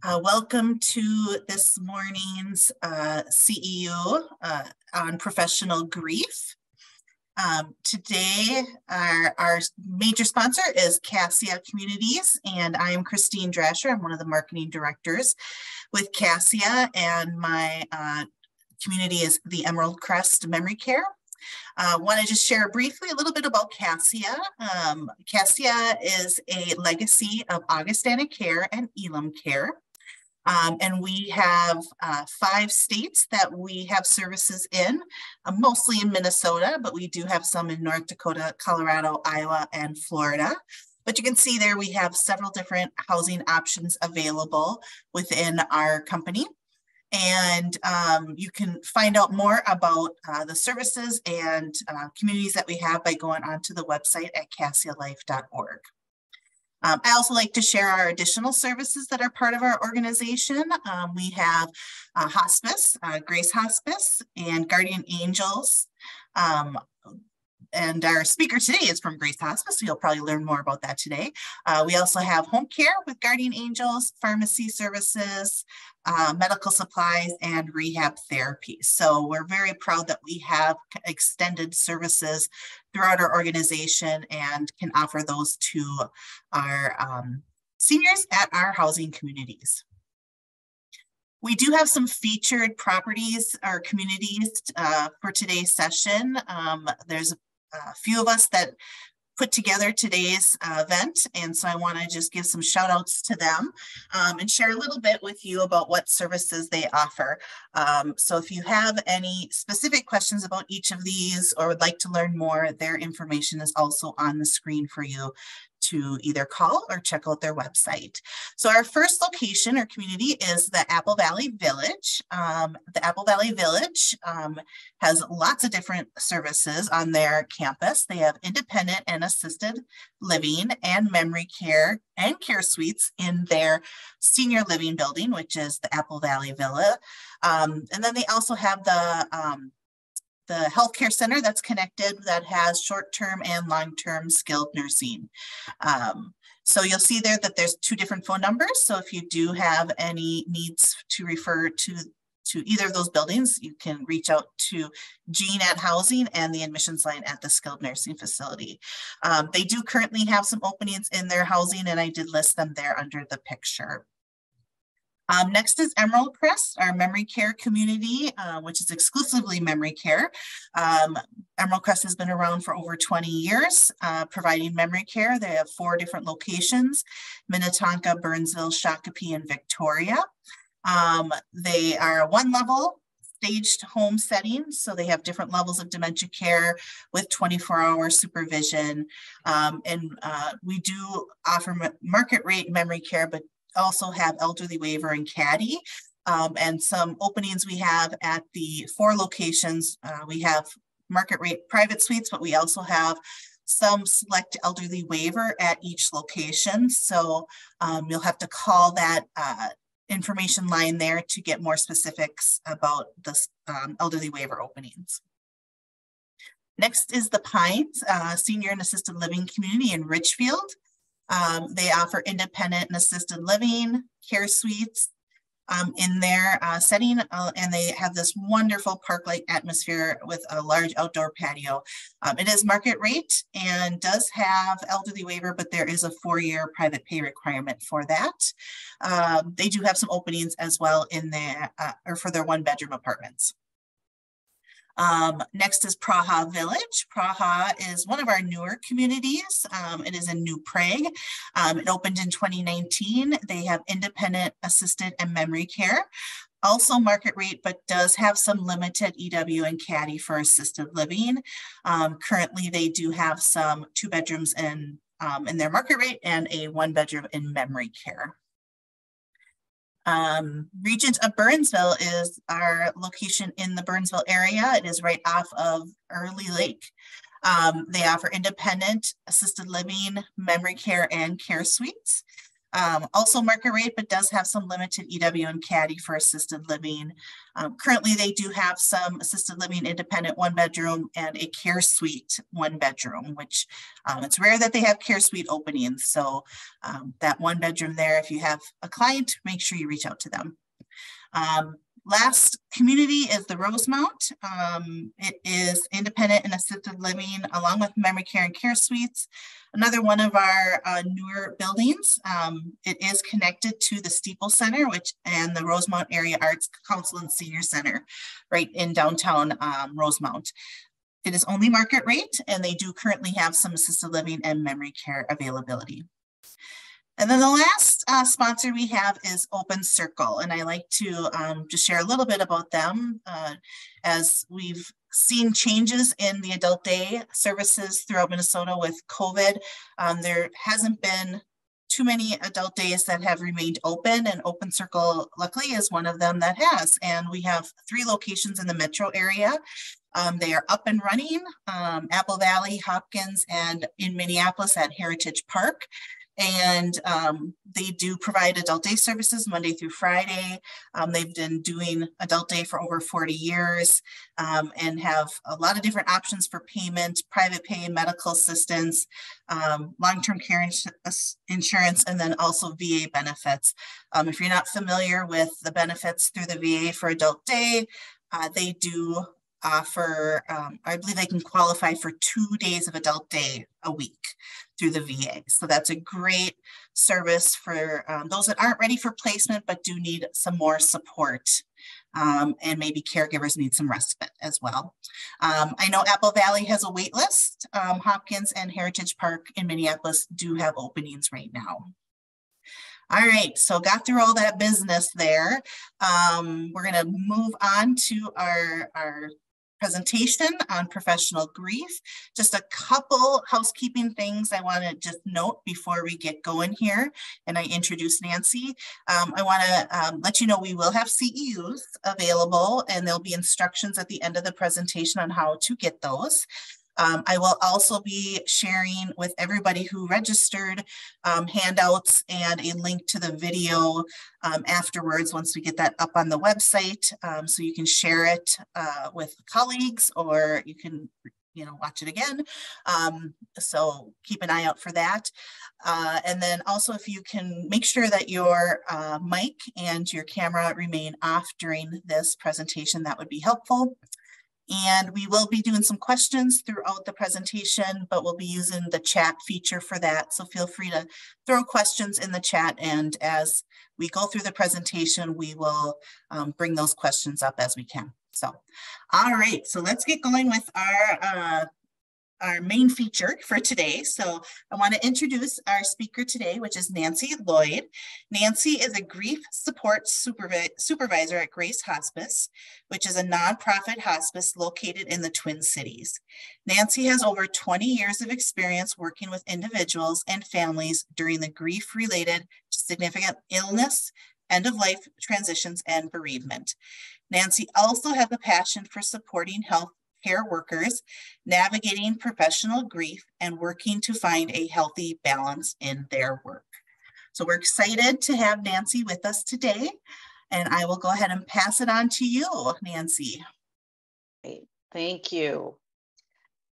Welcome to this morning's CEU on professional grief. Today, our major sponsor is Cassia Communities, and I am Christine Drasher. I'm one of the marketing directors with Cassia, and my community is the Emerald Crest Memory Care. I want to just share briefly a little bit about Cassia. Cassia is a legacy of Augustana Care and Elam Care. And we have 5 states that we have services in, mostly in Minnesota, but we do have some in North Dakota, Colorado, Iowa, and Florida. But you can see there we have several different housing options available within our company. And you can find out more about the services and communities that we have by going onto the website at cassialife.org. I also like to share our additional services that are part of our organization. We have hospice, Grace Hospice, and Guardian Angels. And our speaker today is from Grace Hospice, so you'll probably learn more about that today. We also have home care with Guardian Angels, pharmacy services, medical supplies, and rehab therapy. So we're very proud that we have extended services throughout our organization and can offer those to our seniors at our housing communities. We do have some featured properties or communities for today's session. There's a few of us that put together today's event, and so I want to just give some shout outs to them and share a little bit with you about what services they offer. So if you have any specific questions about each of these or would like to learn more, their information is also on the screen for you to either call or check out their website. So our first location or community is the Apple Valley Village. The Apple Valley Village has lots of different services on their campus. They have independent and assisted living and memory care and care suites in their senior living building, which is the Apple Valley Villa. And then they also have the healthcare center that's connected that has short-term and long-term skilled nursing. So you'll see there that there's 2 different phone numbers. So if you do have any needs to refer to either of those buildings, you can reach out to Jean at housing and the admissions line at the skilled nursing facility. They do currently have some openings in their housing, and I did list them there under the picture. Next is Emerald Crest, our memory care community, which is exclusively memory care. Emerald Crest has been around for over 20 years, providing memory care. They have 4 different locations: Minnetonka, Burnsville, Shakopee, and Victoria. They are a 1-level staged home setting, so they have different levels of dementia care with 24-hour supervision. We do offer market rate memory care, but also have elderly waiver and caddy, and some openings we have at the 4 locations. We have market rate private suites, but we also have some select elderly waiver at each location. So you'll have to call that information line there to get more specifics about the elderly waiver openings. Next is the Pines Senior and Assisted Living Community in Richfield. They offer independent and assisted living care suites in their setting, and they have this wonderful park-like atmosphere with a large outdoor patio. It is market rate and does have elderly waiver, but there is a 4-year private pay requirement for that. They do have some openings as well in their or for their 1-bedroom apartments. Next is Praha Village. Praha is one of our newer communities. It is in New Prague. It opened in 2019. They have independent, assisted, and memory care. Also market rate, but does have some limited EW and caddy for assisted living. Currently, they do have some 2 bedrooms in their market rate and a 1-bedroom in memory care. Regent of Burnsville is our location in the Burnsville area. It is right off of Early Lake. They offer independent, assisted living, memory care, and care suites. Also market rate, but does have some limited EW and caddy for assisted living. Currently, they do have some assisted living independent 1-bedroom and a care suite 1-bedroom, which it's rare that they have care suite openings. So that 1-bedroom there, if you have a client, make sure you reach out to them. Last community is the Rosemount. It is independent and assisted living along with memory care and care suites. Another one of our newer buildings. It is connected to the Steeple Center, and the Rosemount Area Arts Council and Senior Center right in downtown Rosemount. It is only market rate, and they do currently have some assisted living and memory care availability. And then the last sponsor we have is Open Circle, and I like to just share a little bit about them. As we've seen changes in the adult day services throughout Minnesota with COVID, there hasn't been too many adult days that have remained open, and Open Circle luckily is one of them that has. And we have 3 locations in the metro area. They are up and running, Apple Valley, Hopkins, and in Minneapolis at Heritage Park. And they do provide adult day services Monday through Friday. They've been doing adult day for over 40 years and have a lot of different options for payment, private pay, medical assistance, long-term care insurance, and then also VA benefits. If you're not familiar with the benefits through the VA for adult day, they do offer, I believe they can qualify for 2 days of adult day a week through the VA. So that's a great service for those that aren't ready for placement, but do need some more support. And maybe caregivers need some respite as well. I know Apple Valley has a wait list. Hopkins and Heritage Park in Minneapolis do have openings right now. All right, so got through all that business there. We're gonna move on to our presentation on professional grief. Just a couple housekeeping things I want to just note before we get going here and I introduce Nancy. I want to let you know we will have CEUs available, and there'll be instructions at the end of the presentation on how to get those. I will also be sharing with everybody who registered handouts and a link to the video afterwards once we get that up on the website, so you can share it with colleagues, or you can watch it again. So keep an eye out for that. And then also, if you can make sure that your mic and your camera remain off during this presentation, that would be helpful. And we will be doing some questions throughout the presentation, but we'll be using the chat feature for that. So feel free to throw questions in the chat. And as we go through the presentation, we will bring those questions up as we can. So, all right, so let's get going with our main feature for today. So I want to introduce our speaker today, which is Nancy Lloyd. Nancy is a grief support supervisor at Grace Hospice, which is a nonprofit hospice located in the Twin Cities. Nancy has over 20 years of experience working with individuals and families during the grief related to significant illness, end-of-life transitions, and bereavement. Nancy also has a passion for supporting health care workers, navigating professional grief, and working to find a healthy balance in their work. So we're excited to have Nancy with us today, and I will go ahead and pass it on to you, Nancy. Great. Thank you.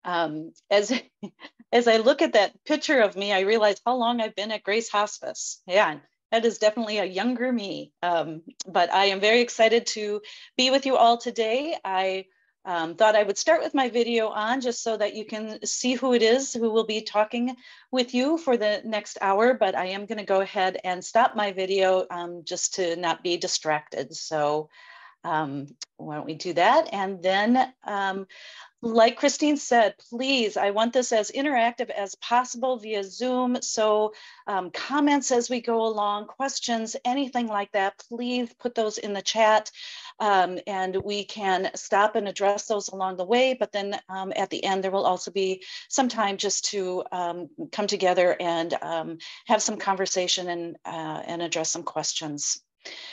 As I look at that picture of me, I realize how long I've been at Grace Hospice. Yeah, that is definitely a younger me, but I am very excited to be with you all today. I thought I would start with my video on just so that you can see who it is who will be talking with you for the next hour, but I am going to go ahead and stop my video just to not be distracted. So why don't we do that? And then like Christine said, please, I want this as interactive as possible via Zoom. So comments as we go along, questions, anything like that, please put those in the chat and we can stop and address those along the way. But then at the end, there will also be some time just to come together and have some conversation and address some questions.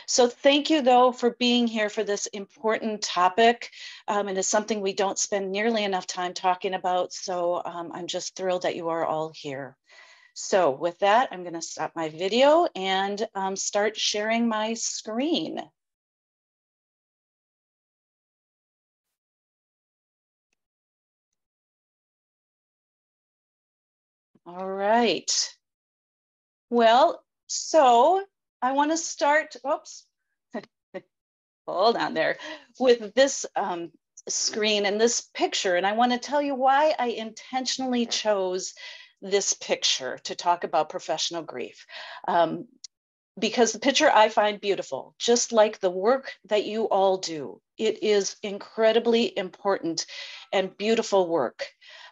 So thank you, though, for being here for this important topic. It is something we don't spend nearly enough time talking about. So I'm just thrilled that you are all here. So with that, I'm going to stop my video and start sharing my screen. All right. Well, so I want to start, oops, hold on there, with this screen and this picture. And I want to tell you why I intentionally chose this picture to talk about professional grief. Because the picture I find beautiful, just like the work that you all do. It is incredibly important and beautiful work.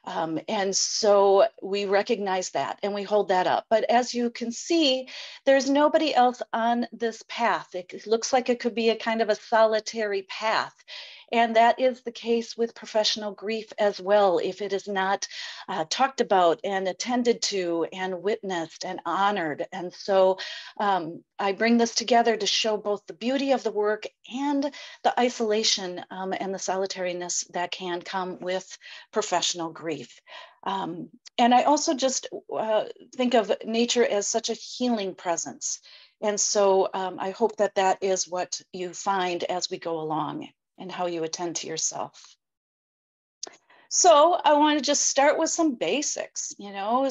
And so we recognize that and we hold that up. But as you can see, there's nobody else on this path. It looks like it could be a kind of a solitary path. And that is the case with professional grief as well, if it is not talked about and attended to and witnessed and honored. And so I bring this together to show both the beauty of the work and the isolation and the solitariness that can come with professional grief. And I also just think of nature as such a healing presence. And so I hope that that is what you find as we go along and how you attend to yourself. So I want to just start with some basics,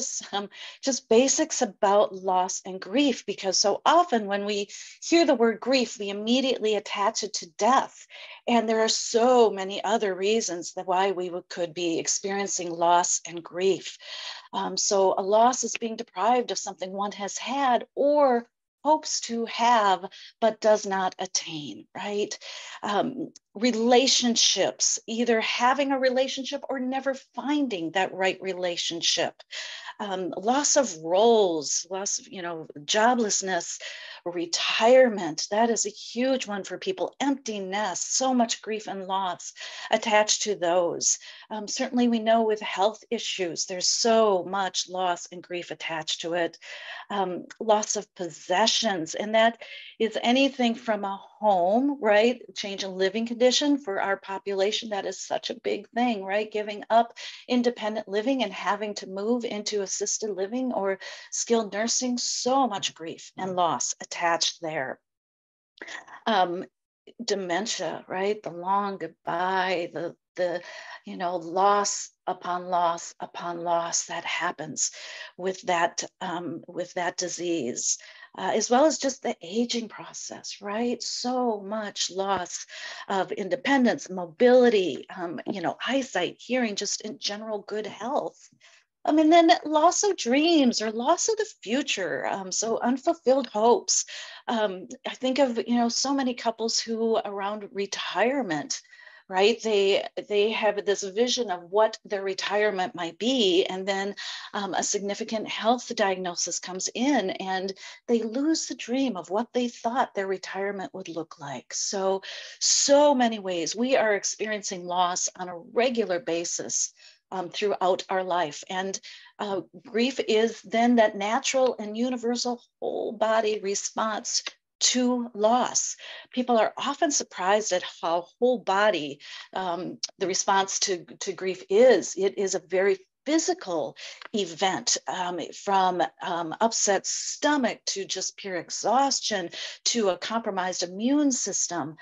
some just basics about loss and grief, because so often when we hear the word grief, we immediately attach it to death. And there are so many other reasons that why we could be experiencing loss and grief. So a loss is being deprived of something one has had or hopes to have, but does not attain, right? Relationships, either having a relationship or never finding that right relationship. Loss of roles, loss of, joblessness, retirement. That is a huge one for people. Empty nest, so much grief and loss attached to those. Certainly we know with health issues, there's so much loss and grief attached to it. Loss of possessions, and that is anything from a home, right? Change in living condition for our population. That is such a big thing, right? Giving up independent living and having to move into assisted living or skilled nursing, so much grief and loss attached there. Dementia, right? The long goodbye, the loss upon loss upon loss that happens with that disease, as well as just the aging process, right? So much loss of independence, mobility, eyesight, hearing, just in general good health. And then loss of dreams or loss of the future. So unfulfilled hopes. I think of, so many couples who around retirement, right? They have this vision of what their retirement might be. And then a significant health diagnosis comes in and they lose the dream of what they thought their retirement would look like. So many ways we are experiencing loss on a regular basis throughout our life. And grief is then that natural and universal whole body response to loss. People are often surprised at how whole body the response to grief is. It is a very physical event, from upset stomach to just pure exhaustion to a compromised immune system.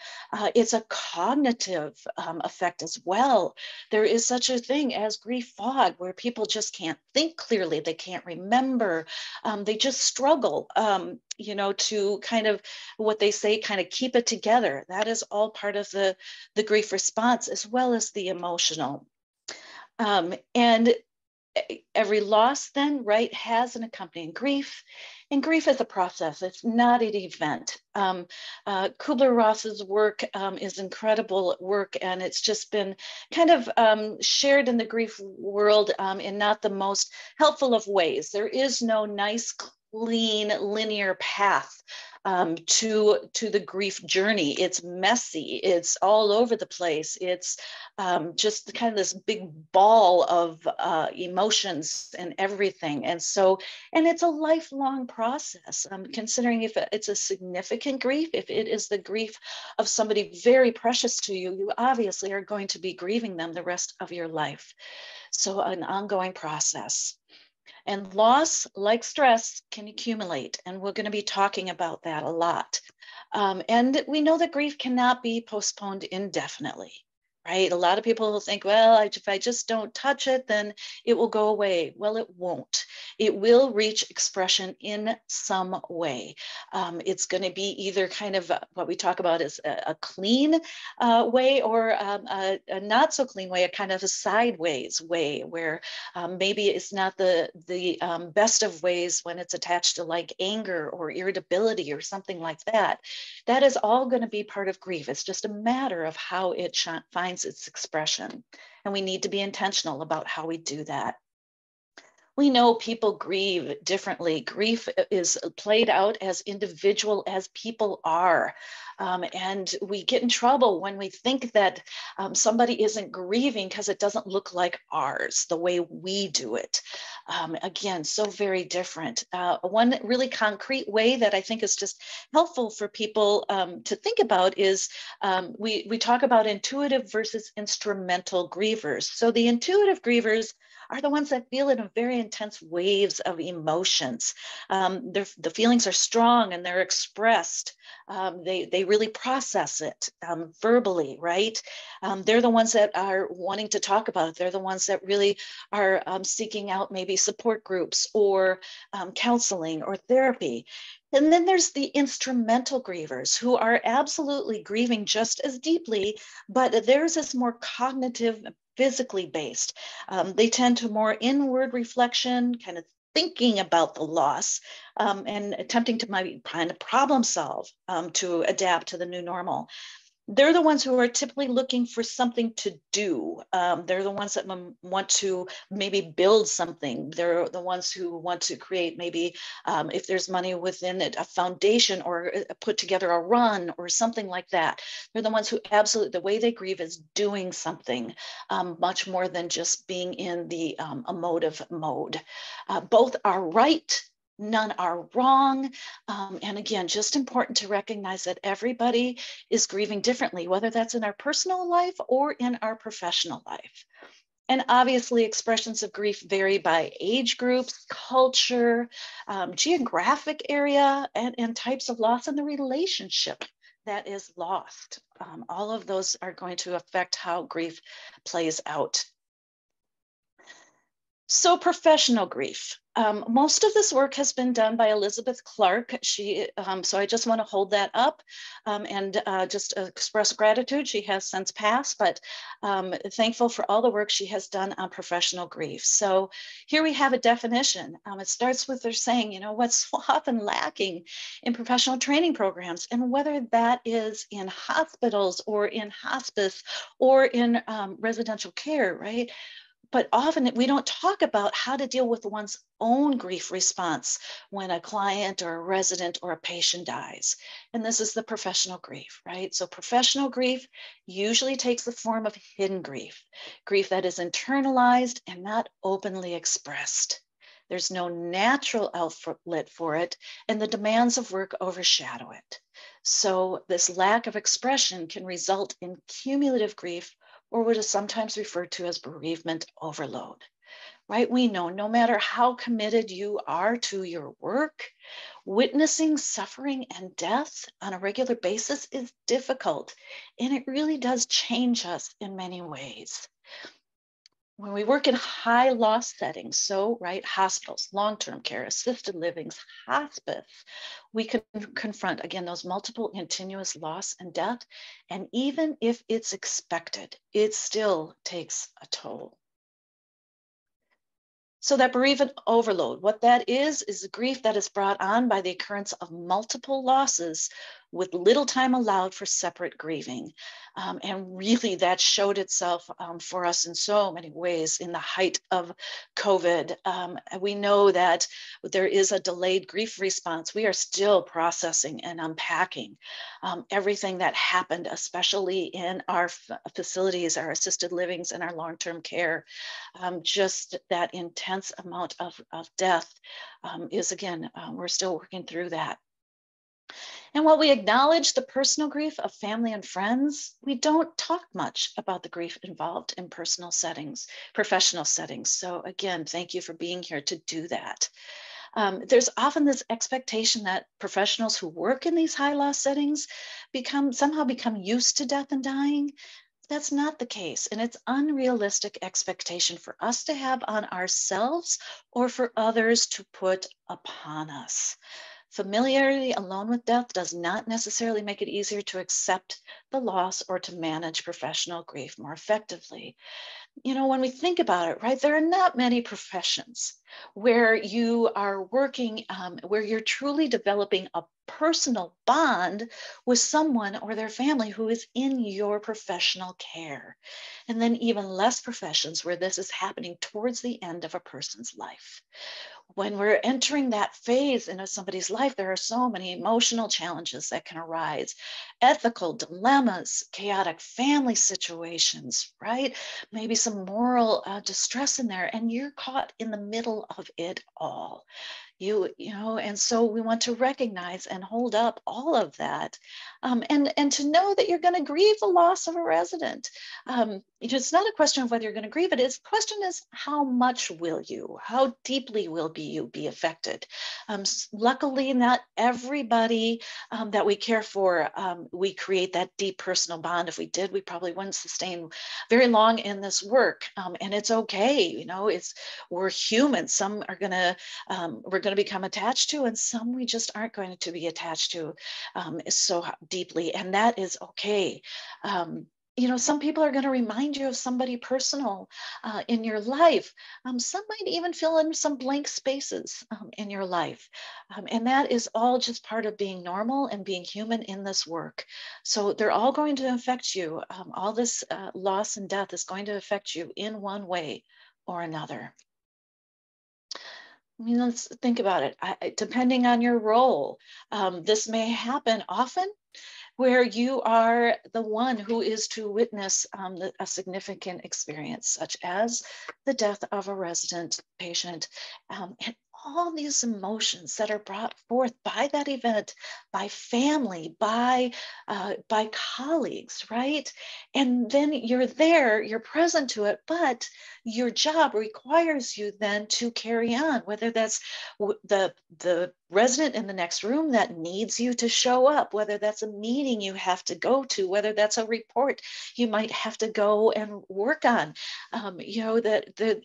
It's a cognitive effect as well. There is such a thing as grief fog, where people just can't think clearly. They can't remember. They just struggle, to kind of what they say, kind of keep it together. That is all part of the grief response, as well as the emotional. And every loss then, right, has an accompanying grief. And grief is a process. It's not an event. Kubler-Ross's work is incredible work, and it's just been kind of shared in the grief world in not the most helpful of ways. There is no nice, clean, linear path to the grief journey. It's messy. It's all over the place. It's just kind of this big ball of emotions and everything. And it's a lifelong process. Considering if it's a significant grief, if it is the grief of somebody very precious to you, you obviously are going to be grieving them the rest of your life. So an ongoing process. And loss, like stress, can accumulate. And we're going to be talking about that a lot. And we know that grief cannot be postponed indefinitely, right? A lot of people will think, well, if I just don't touch it, then it will go away. Well, it won't. It will reach expression in some way. It's going to be either kind of what we talk about as a clean way, or a not so clean way, a kind of a sideways way, where maybe it's not the best of ways when it's attached to like anger or irritability or something like that. That is all going to be part of grief. It's just a matter of how it finds its expression. And we need to be intentional about how we do that. We know people grieve differently. Grief is played out as individual as people are. And we get in trouble when we think that somebody isn't grieving because it doesn't look like ours, the way we do it. Again, so very different. One really concrete way that I think is just helpful for people to think about is we talk about intuitive versus instrumental grievers. So the intuitive grievers are the ones that feel it in very intense waves of emotions. The feelings are strong and they're expressed. They really process it verbally, right? They're the ones that are wanting to talk about it. They're the ones that really are seeking out maybe support groups or counseling or therapy. And then there's the instrumental grievers who are absolutely grieving just as deeply, but theirs is more cognitive, physically based. They tend to more inward reflection, kind of thinking about the loss and attempting to maybe kind of problem solve to adapt to the new normal. They're the ones who are typically looking for something to do. They're the ones that want to maybe build something. They're the ones who want to create maybe, if there's money within it, a foundation or put together a run or something like that. They're the ones who absolutely, the way they grieve is doing something much more than just being in the emotive mode. Both are right. None are wrong. And again, just important to recognize that everybody is grieving differently, whether that's in our personal life or in our professional life. And obviously, expressions of grief vary by age groups, culture, geographic area, and types of loss and the relationship that is lost. All of those are going to affect how grief plays out. So professional grief. Most of this work has been done by Elizabeth Clark. So I just want to hold that up and just express gratitude. She has since passed, but thankful for all the work she has done on professional grief. So here we have a definition. It starts with her saying, you know, what's so often lacking in professional training programs, and whether that is in hospitals or in hospice or in residential care, right? But often we don't talk about how to deal with one's own grief response when a client or a resident or a patient dies. And this is the professional grief, right? So professional grief usually takes the form of hidden grief, grief that is internalized and not openly expressed. There's no natural outlet for it, and the demands of work overshadow it. So this lack of expression can result in cumulative grief, or what is sometimes referred to as bereavement overload, right? We know no matter how committed you are to your work, witnessing suffering and death on a regular basis is difficult, and it really does change us in many ways. When we work in high loss settings, so right, hospitals, long-term care, assisted livings, hospice, we can confront, again, those multiple continuous loss and death. And even if it's expected, it still takes a toll. So that bereavement overload, what that is a grief that is brought on by the occurrence of multiple losses with little time allowed for separate grieving. And really that showed itself for us in so many ways in the height of COVID. We know that there is a delayed grief response. We are still processing and unpacking everything that happened, especially in our facilities, our assisted livings and our long-term care. Just that intense amount of death is, again, we're still working through that. And while we acknowledge the personal grief of family and friends, we don't talk much about the grief involved in personal settings, professional settings. So again, thank you for being here to do that. There's often this expectation that professionals who work in these high loss settings somehow become used to death and dying. That's not the case. And it's unrealistic expectation for us to have on ourselves or for others to put upon us. Familiarity alone with death does not necessarily make it easier to accept the loss or to manage professional grief more effectively. When we think about it, right, there are not many professions where you are working, where you're truly developing a personal bond with someone or their family who is in your professional care. And then even less professions where this is happening towards the end of a person's life. When we're entering that phase in somebody's life, there are so many emotional challenges that can arise, ethical dilemmas, chaotic family situations, right? Maybe some moral distress in there, and you're caught in the middle of it all. And so we want to recognize and hold up all of that, and to know that you're going to grieve the loss of a resident. It's not a question of whether you're going to grieve it. The question is, how much will you? How deeply will you be affected? Luckily, not everybody that we care for, we create that deep personal bond. If we did, we probably wouldn't sustain very long in this work, and it's okay. We're human. Some are going to we're going to become attached to, and some we just aren't going to be attached to so deeply, and that is okay. Some people are going to remind you of somebody personal in your life. Some might even fill in some blank spaces in your life. And that is all just part of being normal and being human in this work. So they're all going to affect you. All this loss and death is going to affect you in one way or another. Let's think about it. Depending on your role, this may happen often where you are the one who is to witness a significant experience, such as the death of a resident patient, and all these emotions that are brought forth by that event, by family, by colleagues, right? And then you're there, you're present to it, but your job requires you then to carry on, whether that's the resident in the next room that needs you to show up, whether that's a meeting you have to go to, whether that's a report you might have to go and work on.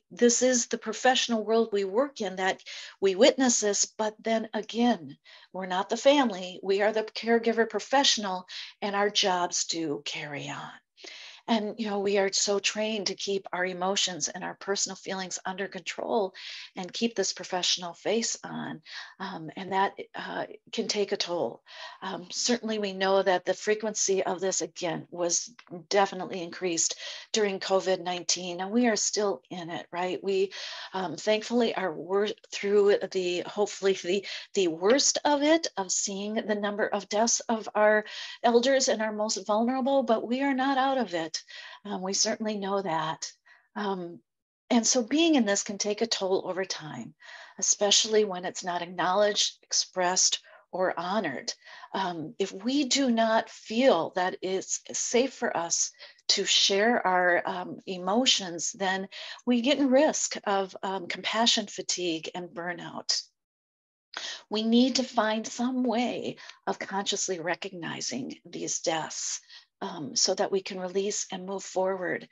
This is the professional world we work in, that we witness this, but then again, we're not the family, we are the caregiver professional, and our jobs do carry on. And, we are so trained to keep our emotions and our personal feelings under control and keep this professional face on. And that can take a toll. Certainly, we know that the frequency of this, again, was definitely increased during COVID-19, and we are still in it, right? We thankfully are through hopefully the worst of it, of seeing the number of deaths of our elders and our most vulnerable, but we are not out of it. We certainly know that. And so being in this can take a toll over time, especially when it's not acknowledged, expressed, or honored. If we do not feel that it's safe for us to share our emotions, then we get in risk of compassion fatigue and burnout. We need to find some way of consciously recognizing these deaths, so that we can release and move forward.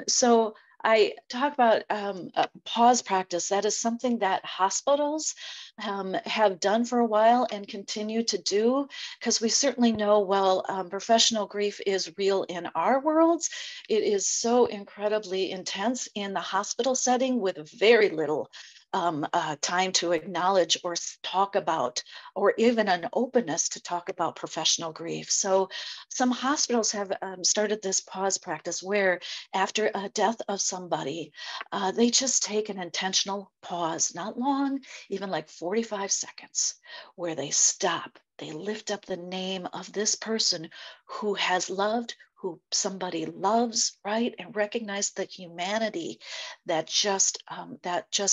So I talk about a pause practice. That is something that hospitals have done for a while and continue to do, because we certainly know, professional grief is real in our worlds. It is so incredibly intense in the hospital setting with very little time to acknowledge or talk about, or even an openness to talk about professional grief. So some hospitals have started this pause practice where after a death of somebody, they just take an intentional pause, not long, even like 45 seconds, where they stop. They lift up the name of this person who has loved, who somebody loves, right? And recognize the humanity that just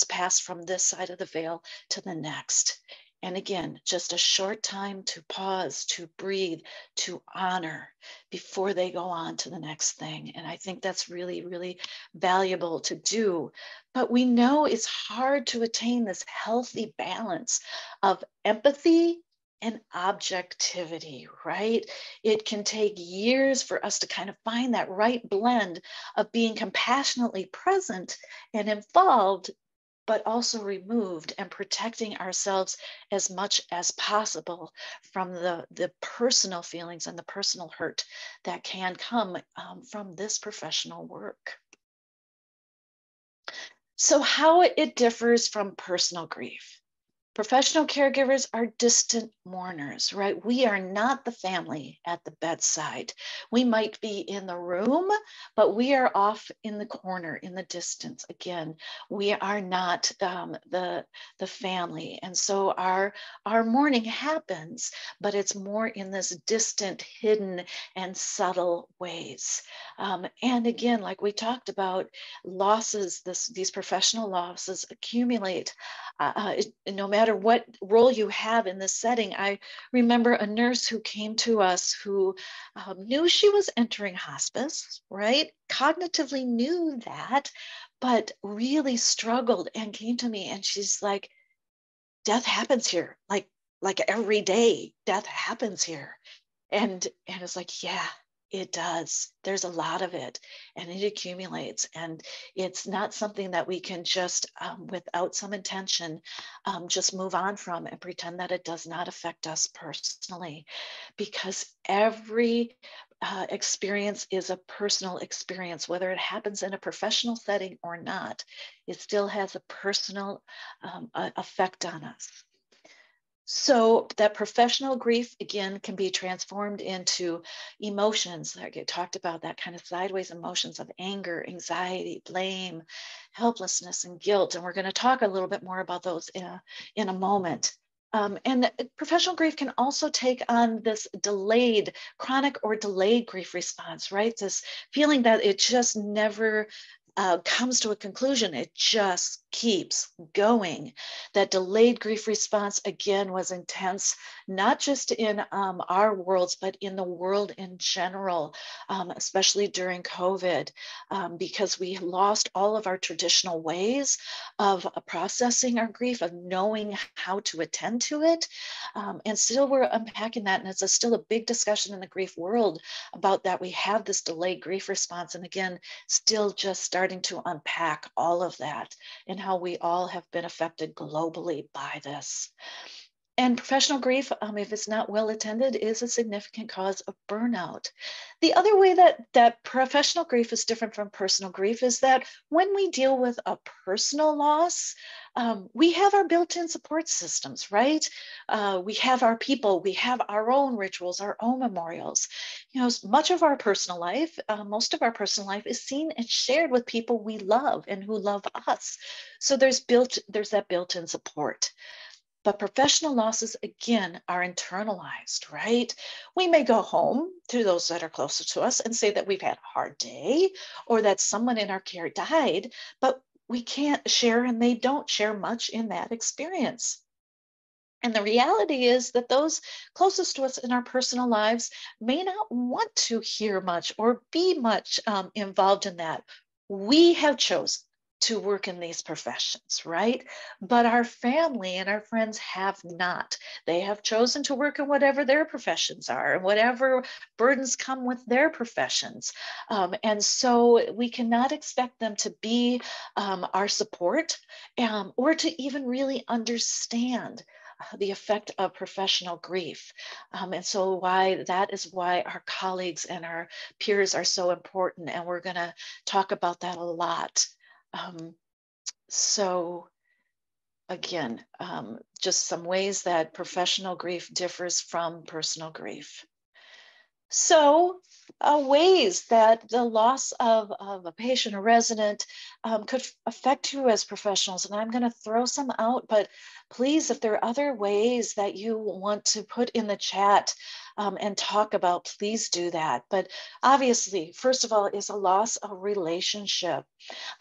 passed from this side of the veil to the next. And again, just a short time to pause, to breathe, to honor before they go on to the next thing. And I think that's really, really valuable to do. But we know it's hard to attain this healthy balance of empathy and objectivity, right? It can take years for us to kind of find that right blend of being compassionately present and involved, but also removed, and protecting ourselves as much as possible from the personal feelings and the personal hurt that can come from this professional work. So how it differs from personal grief. Professional caregivers are distant mourners, right? We are not the family at the bedside. We might be in the room, but we are off in the corner, in the distance. Again, we are not the family. And so our mourning happens, but it's more in this distant, hidden, and subtle ways. And again, like we talked about, losses, these professional losses accumulate no matter what role you have in this setting. I remember a nurse who came to us who knew she was entering hospice, right? Cognitively knew that, but really struggled and came to me and she's like, death happens here. Like every day, death happens here. And it's like, yeah, it does. There's a lot of it and it accumulates. And it's not something that we can just, without some intention, just move on from and pretend that it does not affect us personally, because every experience is a personal experience, whether it happens in a professional setting or not. It still has a personal effect on us. So that professional grief, again, can be transformed into emotions. Like I talked about, that kind of sideways emotions of anger, anxiety, blame, helplessness, and guilt. And we're going to talk a little bit more about those in a moment. And professional grief can also take on this delayed, chronic or delayed grief response, right? This feeling that it just never comes to a conclusion. It just keeps going. That delayed grief response, again, was intense, not just in our worlds, but in the world in general, especially during COVID, because we lost all of our traditional ways of processing our grief, of knowing how to attend to it. And still we're unpacking that. And it's still a big discussion in the grief world about that. We have this delayed grief response. And again, still just starting to unpack all of that and how we all have been affected globally by this. And professional grief, if it's not well attended, is a significant cause of burnout. The other way that professional grief is different from personal grief is that when we deal with a personal loss, we have our built-in support systems, right? We have our people, we have our own rituals, our own memorials. You know, much of our personal life, most of our personal life is seen and shared with people we love and who love us. So there's that built-in support. But professional losses, again, are internalized, right? We may go home to those that are closer to us and say that we've had a hard day or that someone in our care died, but we can't share and they don't share much in that experience. And the reality is that those closest to us in our personal lives may not want to hear much or be much involved in that. We have chosen to work in these professions, right? But our family and our friends have not. They have chosen to work in whatever their professions are and whatever burdens come with their professions. And so we cannot expect them to be our support or to even really understand the effect of professional grief. And so that is why our colleagues and our peers are so important. And we're going to talk about that a lot. So again, just some ways that professional grief differs from personal grief. So ways that the loss of a patient or resident could affect you as professionals. And I'm going to throw some out, but please, if there are other ways that you want to put in the chat and talk about, please do that. But obviously, first of all, is a loss of relationship,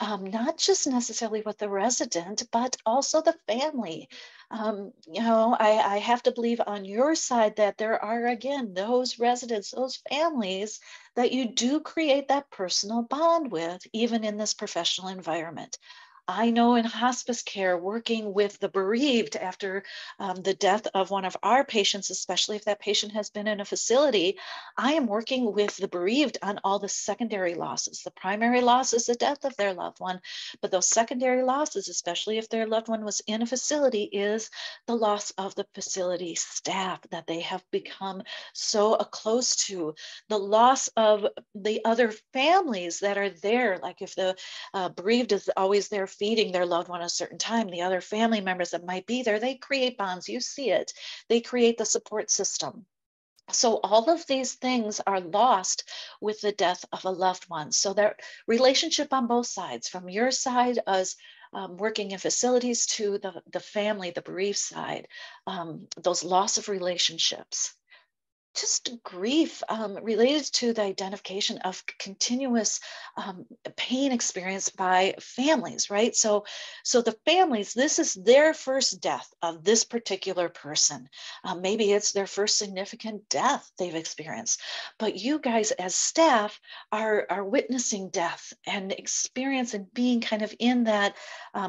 not just necessarily with the resident, but also the family. I have to believe on your side that there are, again, those residents, those families that you do create that personal bond with, even in this professional environment. I know in hospice care, working with the bereaved after the death of one of our patients, especially if that patient has been in a facility, I am working with the bereaved on all the secondary losses. The primary loss is the death of their loved one, but those secondary losses, especially if their loved one was in a facility, is the loss of the facility staff that they have become so close to, the loss of the other families that are there. Like if the bereaved is always there feeding their loved one a certain time, the other family members that might be there, they create bonds. You see it. They create the support system. So all of these things are lost with the death of a loved one. So that relationship on both sides, from your side as working in facilities to the family, the bereaved side, those loss of relationships, just grief related to the identification of continuous pain experienced by families, right? So the families, this is their first death of this particular person. Maybe it's their first significant death they've experienced. But you guys as staff are witnessing death and experiencing being kind of in that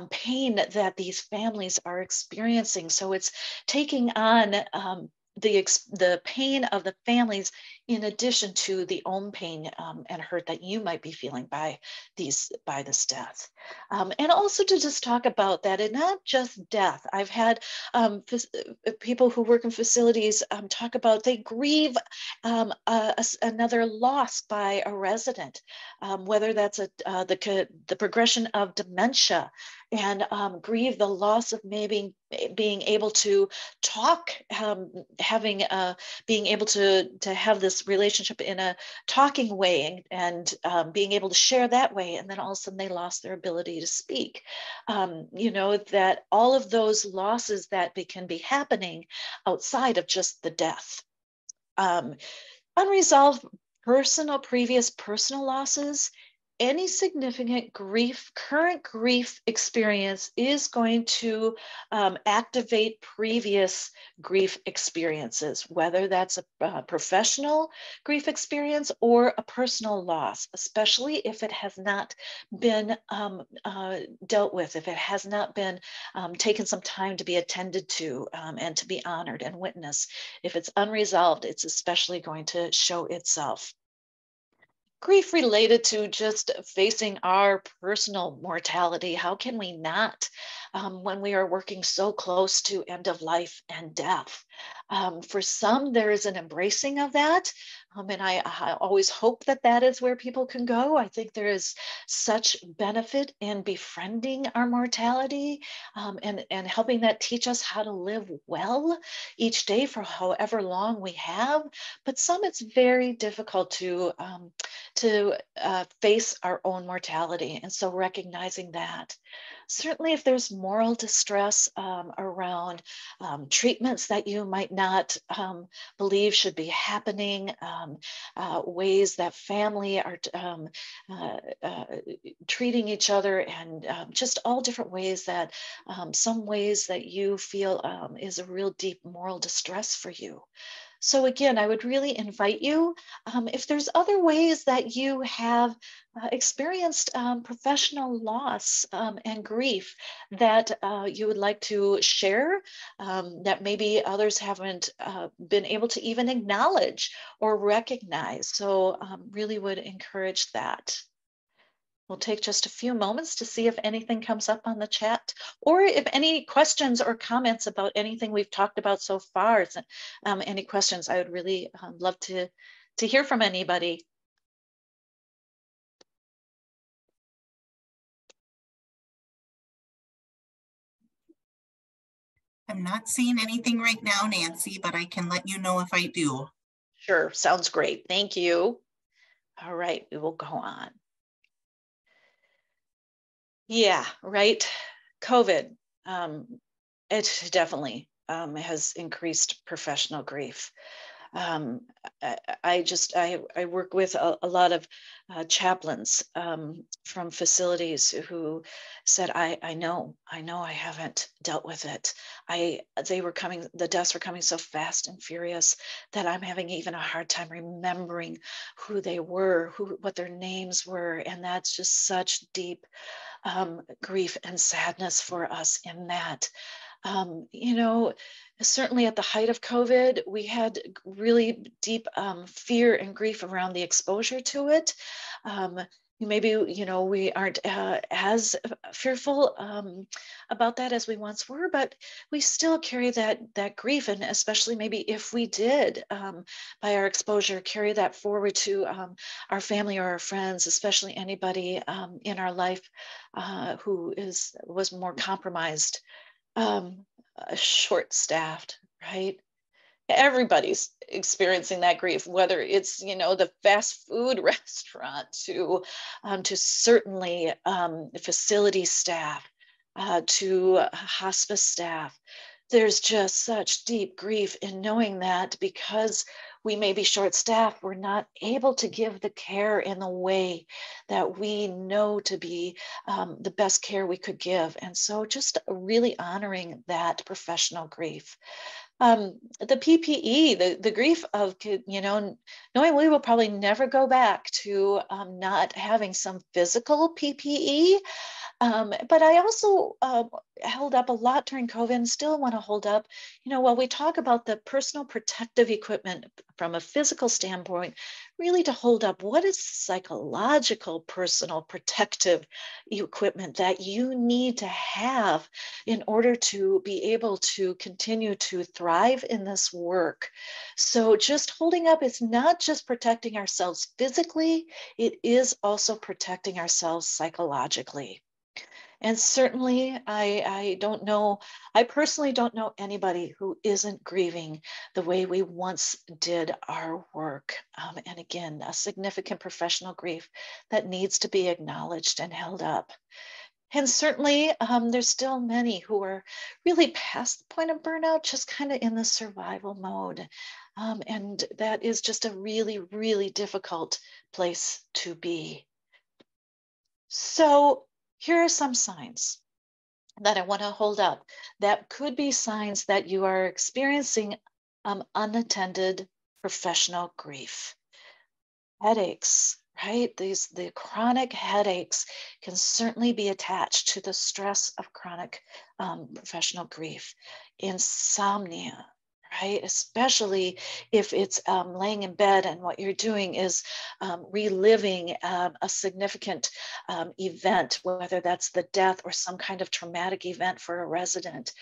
pain that these families are experiencing. So it's taking on the pain of the families in addition to the own pain and hurt that you might be feeling by this death. And also to just talk about that, and not just death. I've had people who work in facilities talk about they grieve another loss by a resident, whether that's the progression of dementia, and grieve the loss of maybe being able to talk, being able to have this relationship in a talking way, and being able to share that way, and then all of a sudden they lost their ability to speak. That all of those losses that can be happening outside of just the death. Unresolved previous personal losses, any significant current grief experience is going to activate previous grief experiences, whether that's a professional grief experience or a personal loss, especially if it has not been dealt with, if it has not been taken some time to be attended to and to be honored and witnessed. If it's unresolved, it's especially going to show itself. Grief related to just facing our personal mortality. How can we not when we are working so close to end of life and death? For some, there is an embracing of that. And I always hope that that is where people can go. I think there is such benefit in befriending our mortality and helping that teach us how to live well each day for however long we have. But some, it's very difficult to face our own mortality. And so recognizing that. Certainly if there's moral distress around treatments that you might not believe should be happening, ways that family are treating each other, and just all different ways that some ways that you feel is a real deep moral distress for you. So again, I would really invite you, if there's other ways that you have experienced professional loss and grief that you would like to share, that maybe others haven't been able to even acknowledge or recognize. So really would encourage that. We'll take just a few moments to see if anything comes up on the chat, or if any questions or comments about anything we've talked about so far. Any questions, I would really love to hear from anybody. I'm not seeing anything right now, Nancy, but I can let you know if I do. Sure, sounds great. Thank you. All right, we will go on. Yeah, right. COVID, it definitely has increased professional grief. Um, I work with a lot of chaplains from facilities who said, I know I haven't dealt with it. The deaths were coming so fast and furious that I'm having even a hard time remembering who they were, what their names were. And that's just such deep grief and sadness for us in that. You know, certainly at the height of COVID, we had really deep fear and grief around the exposure to it. Maybe, we aren't as fearful about that as we once were, but we still carry that grief. And especially maybe if we did, by our exposure, carry that forward to our family or our friends, especially anybody in our life who was more compromised, um, short-staffed, right? Everybody's experiencing that grief, whether it's the fast food restaurant to certainly facility staff, to hospice staff. There's just such deep grief in knowing that because we may be short-staffed, we're not able to give the care in the way that we know to be the best care we could give. And so just really honoring that professional grief. The PPE, the grief of, knowing we will probably never go back to not having some physical PPE. But I also held up a lot during COVID and still want to hold up, while we talk about the personal protective equipment from a physical standpoint, really to hold up what is psychological personal protective equipment that you need to have in order to be able to continue to thrive in this work. So just holding up is not just protecting ourselves physically, it is also protecting ourselves psychologically. And certainly, I personally don't know anybody who isn't grieving the way we once did our work. And again, a significant professional grief that needs to be acknowledged and held up. And certainly, there's still many who are really past the point of burnout, just kind of in the survival mode. And that is just a really, really difficult place to be. So, here are some signs that I want to hold up that could be signs that you are experiencing unattended professional grief. Headaches, right? The chronic headaches can certainly be attached to the stress of chronic professional grief. Insomnia, right? Especially if it's laying in bed and what you're doing is reliving a significant event, whether that's the death or some kind of traumatic event for a resident.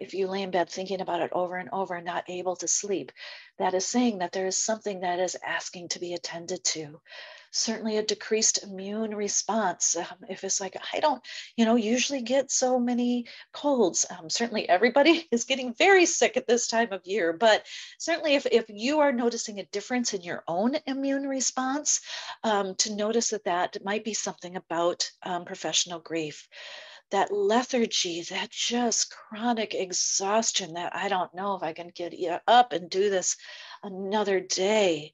If you lay in bed thinking about it over and over, not able to sleep, that is saying that there is something that is asking to be attended to. Certainly a decreased immune response. If it's like, I don't, usually get so many colds. Certainly everybody is getting very sick at this time of year, but certainly if you are noticing a difference in your own immune response, to notice that might be something about professional grief. That lethargy, that just chronic exhaustion that I don't know if I can get up and do this another day.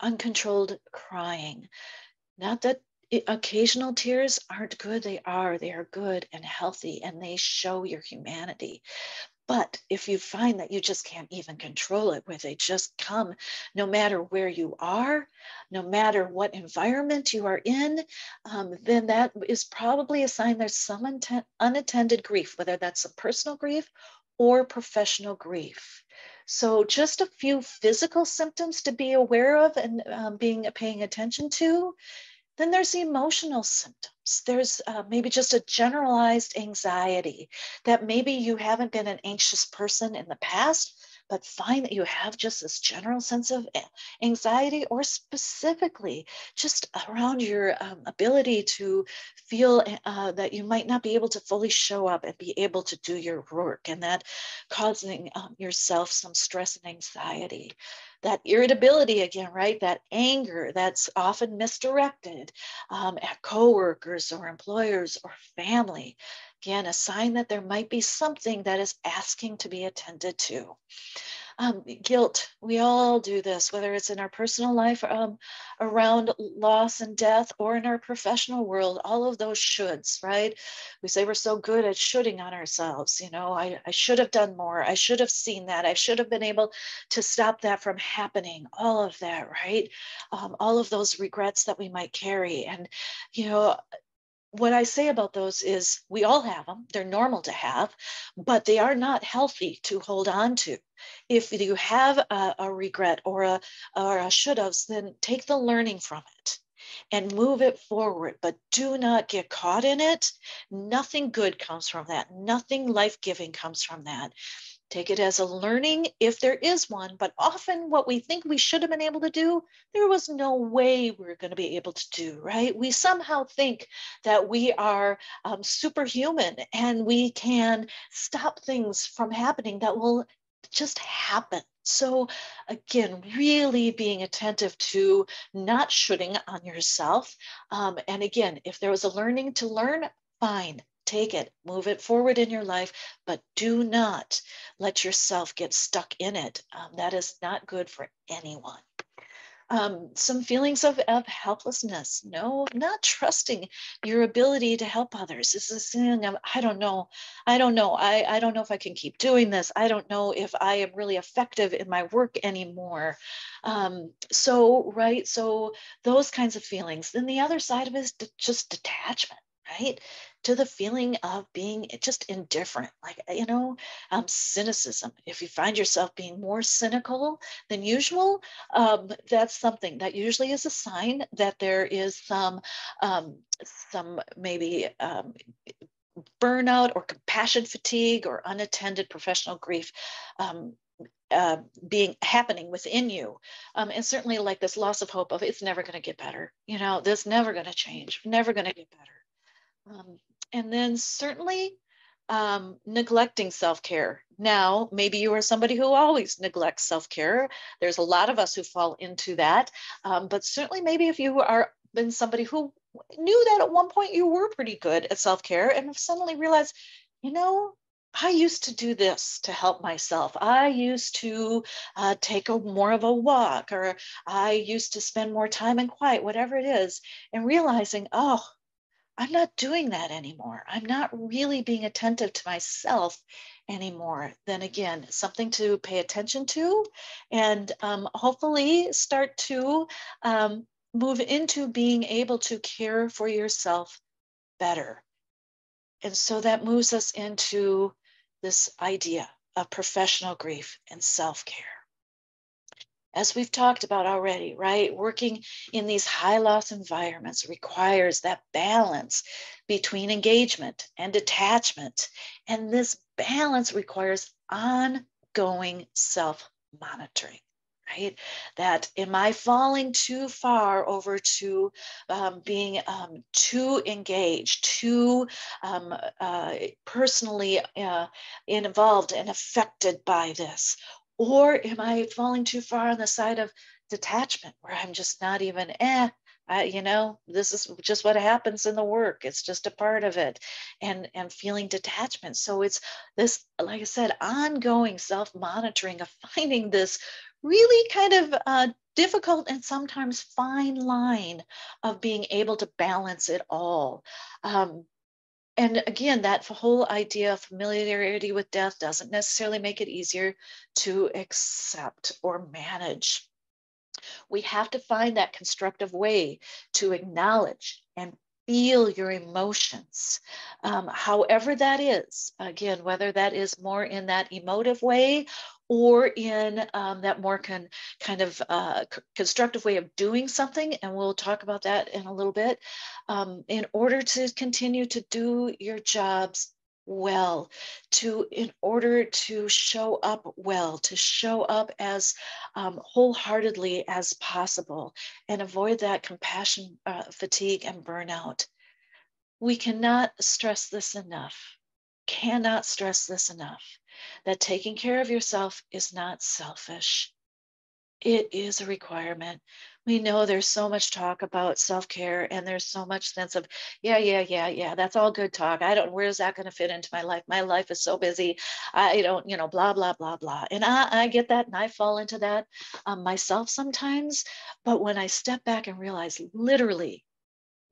Uncontrolled crying. Not that occasional tears aren't good. They are good and healthy, and they show your humanity. But if you find that you just can't even control it, where they just come no matter where you are, no matter what environment you are in, then that is probably a sign there's some unattended grief, whether that's a personal grief or professional grief. So just a few physical symptoms to be aware of and paying attention to. Then there's the emotional symptoms. There's maybe just a generalized anxiety that maybe you haven't been an anxious person in the past, but find that you have just this general sense of anxiety, or specifically just around your ability to feel that you might not be able to fully show up and be able to do your work, and that causing yourself some stress and anxiety. That irritability again, right? That anger that's often misdirected at coworkers or employers or family. Again, a sign that there might be something that is asking to be attended to. Guilt, we all do this, whether it's in our personal life, around loss and death, or in our professional world, all of those shoulds, right? We say we're so good at shoulding on ourselves. I should have done more. I should have seen that. I should have been able to stop that from happening. All of that, right? All of those regrets that we might carry. And, you know, what I say about those is we all have them. They're normal to have, but they are not healthy to hold on to. If you have a regret or a should haves, then take the learning from it and move it forward, but do not get caught in it. Nothing good comes from that. Nothing life-giving comes from that. Take it as a learning if there is one, but often what we think we should have been able to do, there was no way we were going to be able to do, right? We somehow think that we are superhuman and we can stop things from happening that will just happen. So again, really being attentive to not shooting on yourself. And again, if there was a learning to learn, fine. Take it, move it forward in your life, but do not let yourself get stuck in it. That is not good for anyone. Some feelings of helplessness, no, not trusting your ability to help others. This is a feeling of, I don't know. I don't know if I can keep doing this. I don't know if I am really effective in my work anymore. So those kinds of feelings. Then the other side of it is just detachment, right? To the feeling of being just indifferent, like, cynicism. If you find yourself being more cynical than usual, that's something that usually is a sign that there is some maybe burnout or compassion fatigue or unattended professional grief being happening within you. And certainly like this loss of hope of it's never going to get better. This never going to change, never going to get better. And then certainly neglecting self-care. Now, maybe you are somebody who always neglects self-care. There's a lot of us who fall into that. But certainly maybe if you are been somebody who knew that at one point you were pretty good at self-care and have suddenly realized, I used to do this to help myself. I used to take more of a walk, or I used to spend more time in quiet, whatever it is, and realizing, oh, I'm not doing that anymore. I'm not really being attentive to myself anymore. Then again, something to pay attention to and hopefully start to move into being able to care for yourself better. And so that moves us into this idea of professional grief and self-care. As we've talked about already, right? Working in these high loss environments requires that balance between engagement and detachment. And this balance requires ongoing self-monitoring, right? That am I falling too far over to being too engaged, too personally involved and affected by this? Or am I falling too far on the side of detachment where I'm just not even, this is just what happens in the work. It's just a part of it, and feeling detachment. So it's this, like I said, ongoing self-monitoring of finding this really kind of difficult and sometimes fine line of being able to balance it all. And again, that whole idea of familiarity with death doesn't necessarily make it easier to accept or manage. We have to find that constructive way to acknowledge and feel your emotions, however that is. Again, whether that is more in that emotive way or in that more constructive way of doing something. And we'll talk about that in a little bit, in order to continue to do your jobs well, in order to show up well, to show up as wholeheartedly as possible and avoid that compassion fatigue and burnout. We cannot stress this enough, that taking care of yourself is not selfish. It is a requirement. We know there's so much talk about self-care, and there's so much sense of, yeah, that's all good talk. Where's that going to fit into my life? My life is so busy. I don't, blah, blah, blah, blah. And I get that, and I fall into that myself sometimes. But when I step back and realize literally,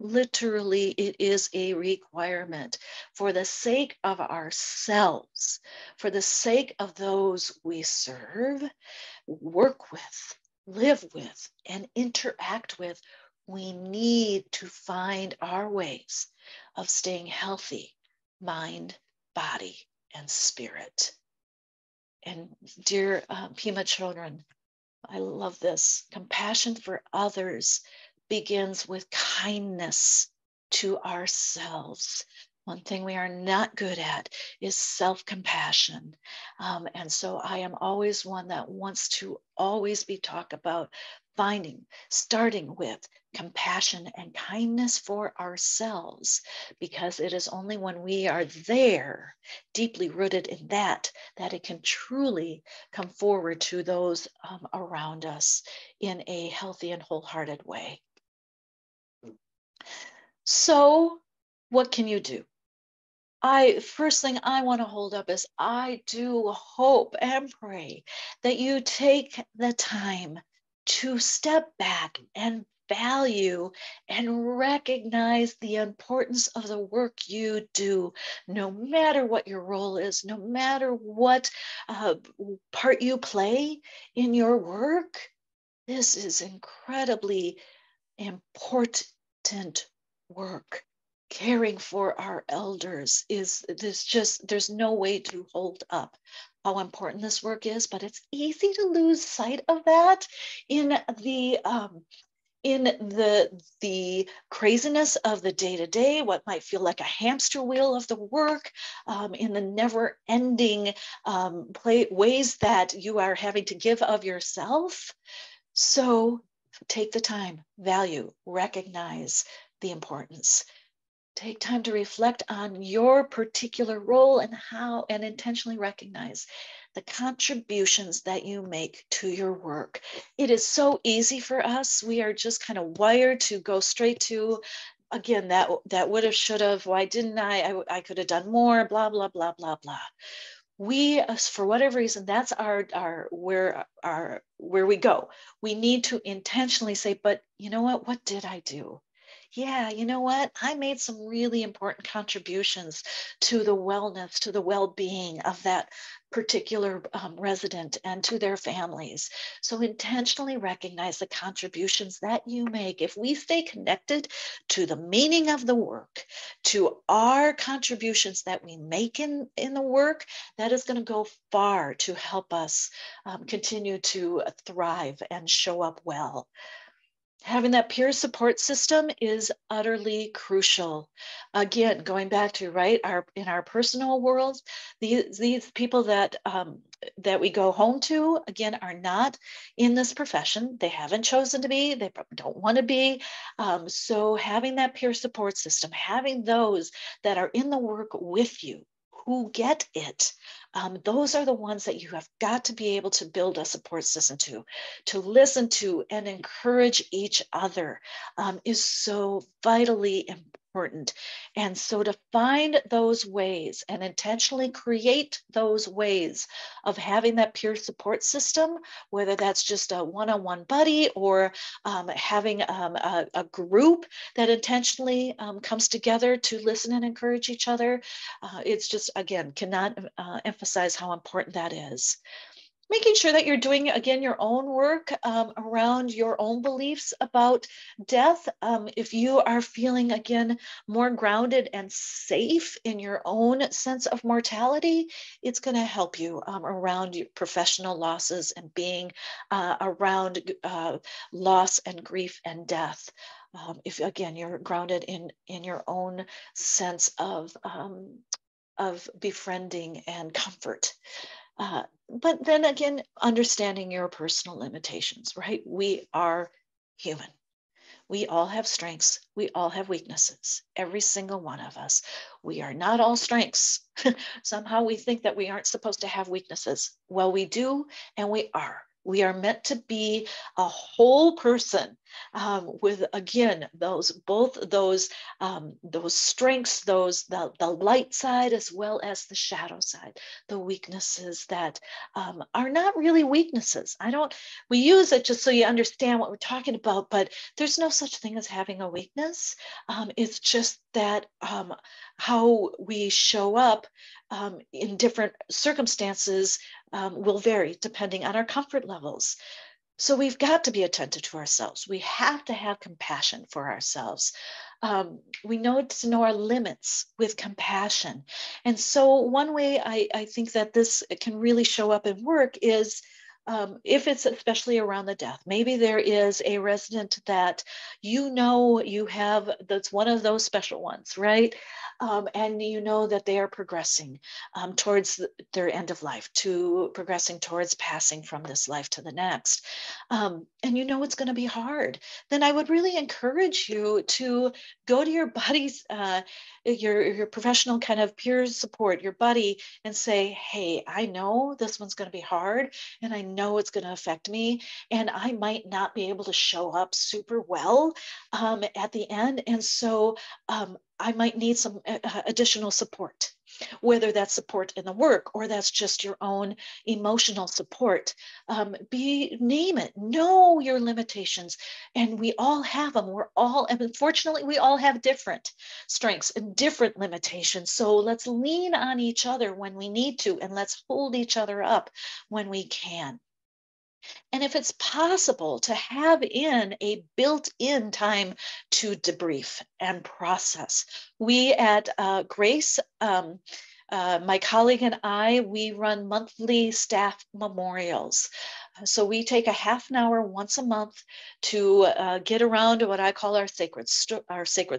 it is a requirement for the sake of ourselves, for the sake of those we serve, work with, live with, and interact with. We need to find our ways of staying healthy, mind, body, and spirit. And dear Pima children, I love this. Compassion for others begins with kindness to ourselves. One thing we are not good at is self-compassion. And so I am always one that wants to always be talked about starting with compassion and kindness for ourselves, because it is only when we are there, deeply rooted in that it can truly come forward to those around us in a healthy and wholehearted way. So, what can you do? First thing I want to hold up is I do hope and pray that you take the time to step back and value and recognize the importance of the work you do, no matter what your role is, no matter what part you play in your work. This is incredibly important work. Caring for our elders there's no way to hold up how important this work is, but it's easy to lose sight of that in the craziness of the day-to-day, what might feel like a hamster wheel of the work, in the never-ending ways that you are having to give of yourself. So take the time, value, recognize the importance. Take time to reflect on your particular role and intentionally recognize the contributions that you make to your work. It is so easy for us. We are just kind of wired to go straight to, again, that would have, should have, why didn't I could have done more, blah, blah, blah, blah, blah. We, for whatever reason, that's where we go. We need to intentionally say, but you know what did I do? Yeah, you know what? I made some really important contributions to the wellness, to the well-being of that particular resident and to their families. So intentionally recognize the contributions that you make. If we stay connected to the meaning of the work, to our contributions that we make in the work, that is going to go far to help us continue to thrive and show up well. Having that peer support system is utterly crucial. Again, going back to in our personal worlds, these people that we go home to, again, are not in this profession. They haven't chosen to be. They don't want to be. So having that peer support system, having those that are in the work with you, who get it, those are the ones that you have got to be able to build a support system to listen to and encourage each other, is so vitally important. And so to find those ways and intentionally create those ways of having that peer support system, whether that's just a one-on-one buddy or having a group that intentionally comes together to listen and encourage each other, it's just, again, cannot emphasize how important that is. Making sure that you're doing, again, your own work around your own beliefs about death. If you are feeling, again, more grounded and safe in your own sense of mortality, it's going to help you around your professional losses and being around loss and grief and death. If, again, you're grounded in your own sense of befriending and comfort. But then again, understanding your personal limitations, right? We are human. We all have strengths. We all have weaknesses. Every single one of us. We are not all strengths. Somehow we think that we aren't supposed to have weaknesses. Well, we do, and we are. We are meant to be a whole person, with, again, both those strengths, the light side as well as the shadow side, the weaknesses that are not really weaknesses. We use it just so you understand what we're talking about, but there's no such thing as having a weakness. It's just that how we show up in different circumstances will vary depending on our comfort levels. So we've got to be attentive to ourselves. We have to have compassion for ourselves. We know to know our limits with compassion. And so one way I think that this can really show up in work is if it's especially around the death. Maybe there is a resident that you have, that's one of those special ones, right? And you know that they are progressing towards their end of life, to progressing towards passing from this life to the next. And you know it's going to be hard. Then I would really encourage you to go to your buddies, your professional kind of peer support, your buddy, and say, hey, I know this one's going to be hard, and I know it's going to affect me, and I might not be able to show up super well at the end. And so I might need some additional support, whether that's support in the work or that's just your own emotional support. Name it, know your limitations, and we all have them. And unfortunately, we all have different strengths and different limitations. So let's lean on each other when we need to, and let's hold each other up when we can. And if it's possible to have in a built-in time to debrief and process. We at Grace, my colleague and I, we run monthly staff memorials. So we take a half an hour once a month to get around to what I call our sacred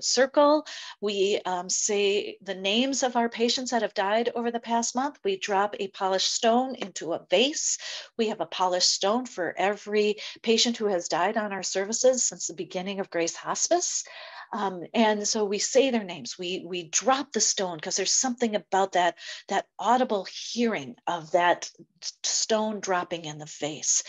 circle. We say the names of our patients that have died over the past month. We drop a polished stone into a vase. We have a polished stone for every patient who has died on our services since the beginning of Grace Hospice. And so we say their names, we drop the stone, because there's something about that audible hearing of that stone dropping in the vase.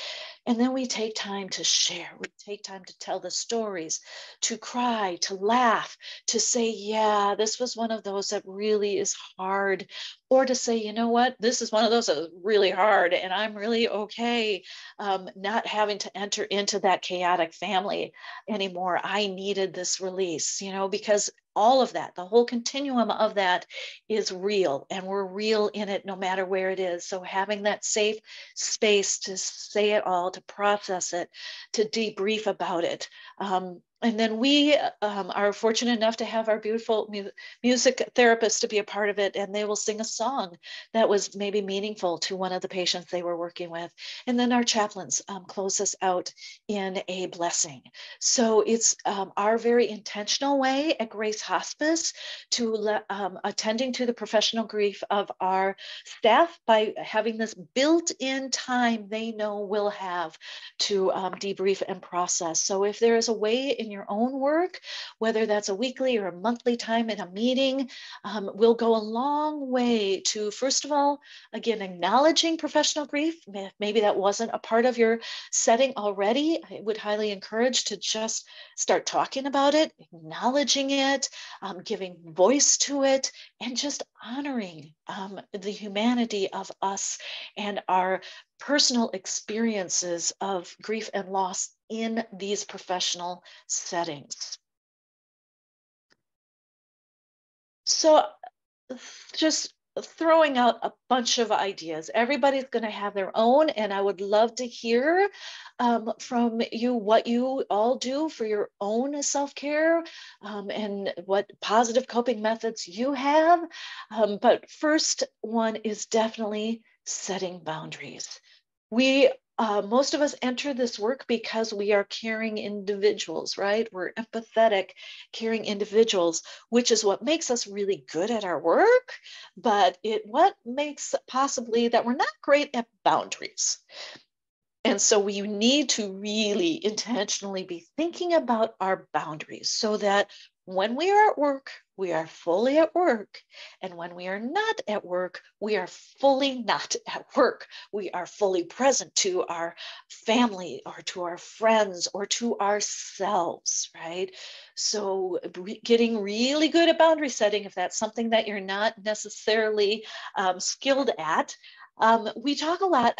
And then we take time to share. We take time to tell the stories, to cry, to laugh, to say, yeah, this was one of those that really is hard. Or to say, you know what, this is one of those that is really hard, and I'm really okay not having to enter into that chaotic family anymore. I needed this release, because all of that, the whole continuum of that is real, and we're real in it no matter where it is. So having that safe space to say it all, to process it, to debrief about it. And then we are fortunate enough to have our beautiful music therapist to be a part of it, and they will sing a song that was maybe meaningful to one of the patients they were working with. And then our chaplains close us out in a blessing. So it's our very intentional way at Grace Hospice to attending to the professional grief of our staff by having this built-in time they know we'll have to debrief and process. So if there is a way in your own work, whether that's a weekly or a monthly time in a meeting, will go a long way to, first of all, again, acknowledging professional grief. Maybe that wasn't a part of your setting already. I would highly encourage to just start talking about it, acknowledging it, giving voice to it, and just honoring the humanity of us and our personal experiences of grief and loss in these professional settings. So just throwing out a bunch of ideas. Everybody's going to have their own, and I would love to hear from you what you all do for your own self-care and what positive coping methods you have. But first one is definitely setting boundaries. Most of us enter this work because we are caring individuals, right? We're empathetic, caring individuals, which is what makes us really good at our work, but what makes possibly that we're not great at boundaries. And so we need to really intentionally be thinking about our boundaries so that When we are at work, we are fully at work. And when we are not at work, we are fully not at work. We are fully present to our family or to our friends or to ourselves, right? So getting really good at boundary setting, if that's something that you're not necessarily skilled at, we talk a lot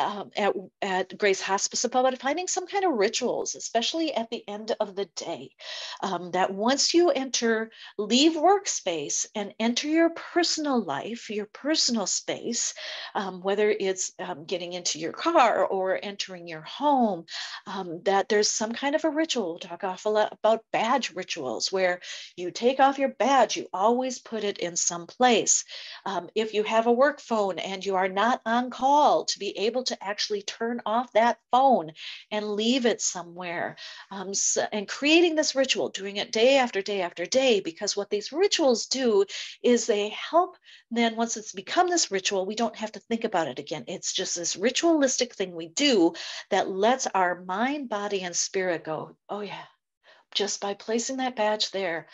at Grace Hospice about finding some kind of rituals, especially at the end of the day, that once you leave workspace and enter your personal life, your personal space, whether it's getting into your car or entering your home, that there's some kind of a ritual. We'll talk awful lot about badge rituals, where you take off your badge, you always put it in some place. If you have a work phone and you are not on call, to be able to actually turn off that phone and leave it somewhere. And creating this ritual, doing it day after day after day, because what these rituals do is they help. Then once it's become this ritual, we don't have to think about it again. It's just this ritualistic thing we do that lets our mind, body, and spirit go, oh yeah, just by placing that badge there,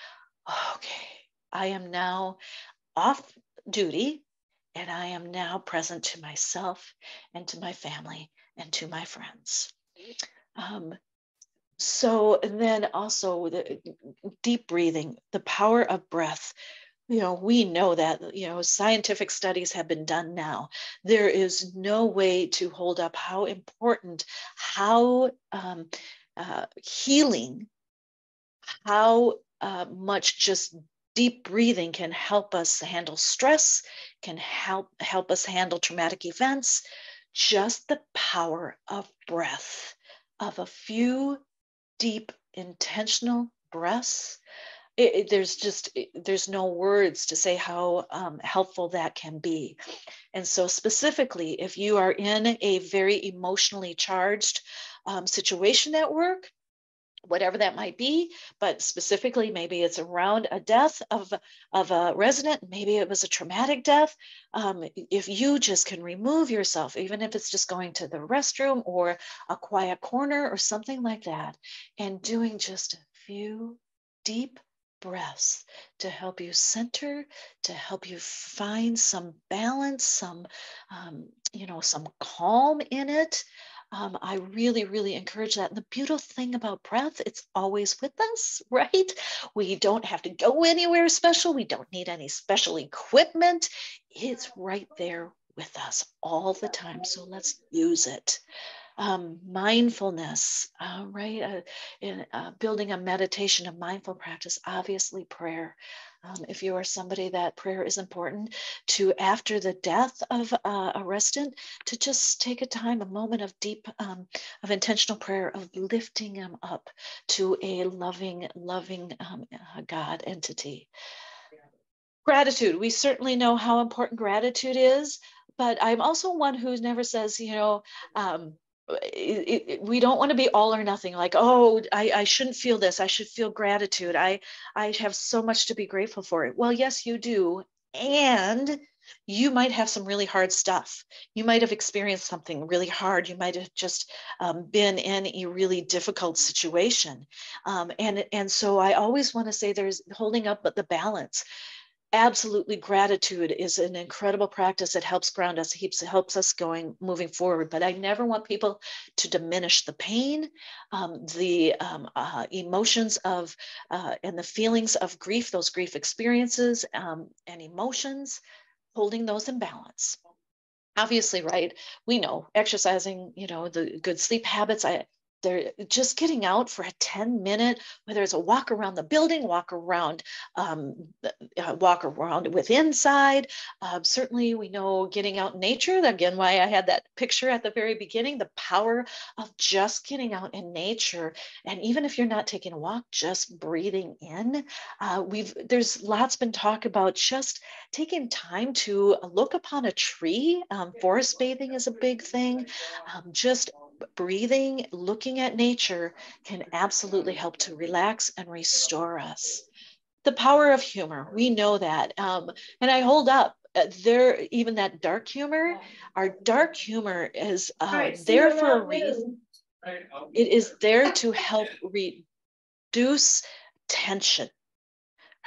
okay, I am now off duty, and I am now present to myself and to my family and to my friends. So then also the deep breathing, the power of breath. We know that, scientific studies have been done now. There is no way to hold up how important, how healing, how much just deep breathing can help us handle stress, can help us handle traumatic events. Just the power of breath, of a few deep, intentional breaths. There's no words to say how helpful that can be. And so specifically, if you are in a very emotionally charged situation at work, whatever that might be, but specifically, maybe it's around a death of a resident, maybe it was a traumatic death. If you just can remove yourself, even if it's just going to the restroom or a quiet corner or something like that, and doing just a few deep breaths to help you center, to help you find some balance, some calm in it. I really, really encourage that. And the beautiful thing about breath, it's always with us, right? We don't have to go anywhere special. We don't need any special equipment. It's right there with us all the time. So let's use it. Mindfulness, right? In building a meditation, a mindful practice, obviously prayer. If you are somebody that prayer is important to, after the death of a resident, to just take a time, a moment of deep, of intentional prayer, of lifting them up to a loving God entity. Gratitude. We certainly know how important gratitude is, but I'm also one who never says, we don't want to be all or nothing, like, oh, I shouldn't feel this, I should feel gratitude, I have so much to be grateful for. Well, yes, you do. And you might have some really hard stuff. You might have experienced something really hard. You might have just been in a really difficult situation. And so I always want to say there's holding up but the balance. Absolutely, gratitude is an incredible practice. It helps ground us, helps us moving forward. But I never want people to diminish the pain, the emotions of, and the feelings of grief, those grief experiences and emotions, holding those in balance. Obviously, right, we know exercising, the good sleep habits. They're just getting out for a 10-minute, whether it's a walk around the building, walk around with inside. Certainly, we know getting out in nature. Again, why I had that picture at the very beginning, the power of just getting out in nature. And even if you're not taking a walk, just breathing in. There's lots been talk about just taking time to look upon a tree. Forest bathing is a big thing. Just breathing, looking at nature can absolutely help to relax and restore us. The power of humor, we know that. And I hold up there, even that dark humor, our dark humor is there for a reason. It is there to help reduce tension.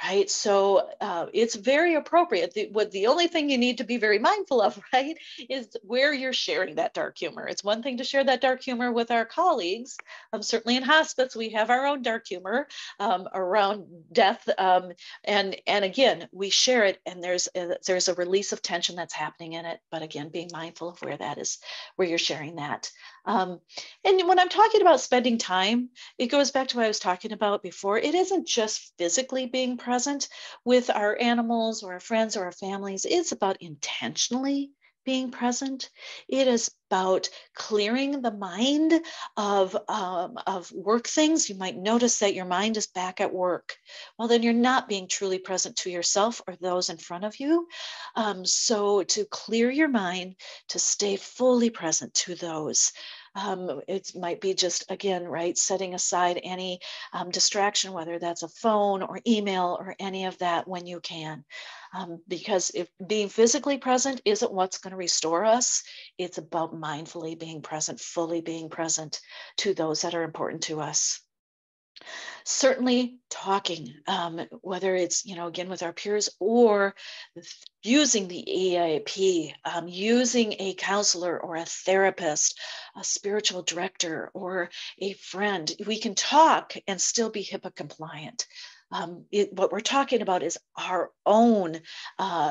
right? So it's very appropriate. The only thing you need to be very mindful of, right, is where you're sharing that dark humor. It's one thing to share that dark humor with our colleagues. Certainly in hospice, we have our own dark humor around death. And again, we share it, and there's a release of tension that's happening in it. But again, being mindful of where that is, where you're sharing that. And when I'm talking about spending time, it goes back to what I was talking about before. It isn't just physically being present with our animals or our friends or our families. It's about intentionally being present. It is about clearing the mind of work things. You might notice that your mind is back at work. Well, then you're not being truly present to yourself or those in front of you. So to clear your mind, to stay fully present to those. It might be just, again, right, setting aside any distraction, whether that's a phone or email or any of that when you can. Because if being physically present isn't what's going to restore us, it's about mindfully being present, fully being present to those that are important to us. Certainly talking, whether it's, again, with our peers or using the EAP, using a counselor or a therapist, a spiritual director, or a friend. We can talk and still be HIPAA compliant. What we're talking about is our own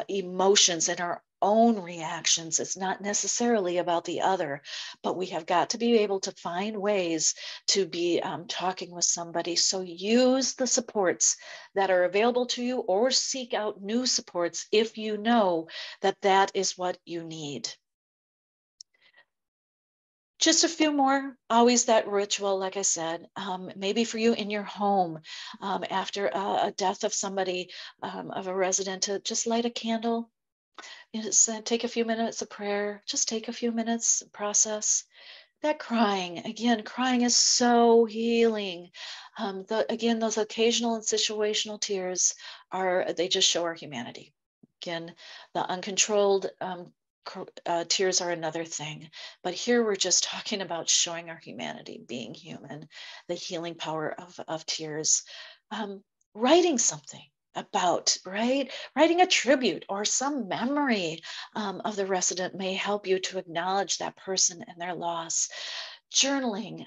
emotions and our own reactions. It's not necessarily about the other, but we have got to be able to find ways to be talking with somebody. So use the supports that are available to you, or seek out new supports if you know that that is what you need. Just a few more, always that ritual, like I said, maybe for you in your home, after a death of somebody, of a resident, to just light a candle. Take a few minutes of prayer, just take a few minutes, process. That crying, again, crying is so healing. Again, those occasional and situational tears they just show our humanity. Again, the uncontrolled tears are another thing. But here we're just talking about showing our humanity, being human, the healing power of tears. Writing something about, right? Writing a tribute or some memory of the resident may help you to acknowledge that person and their loss. Journaling,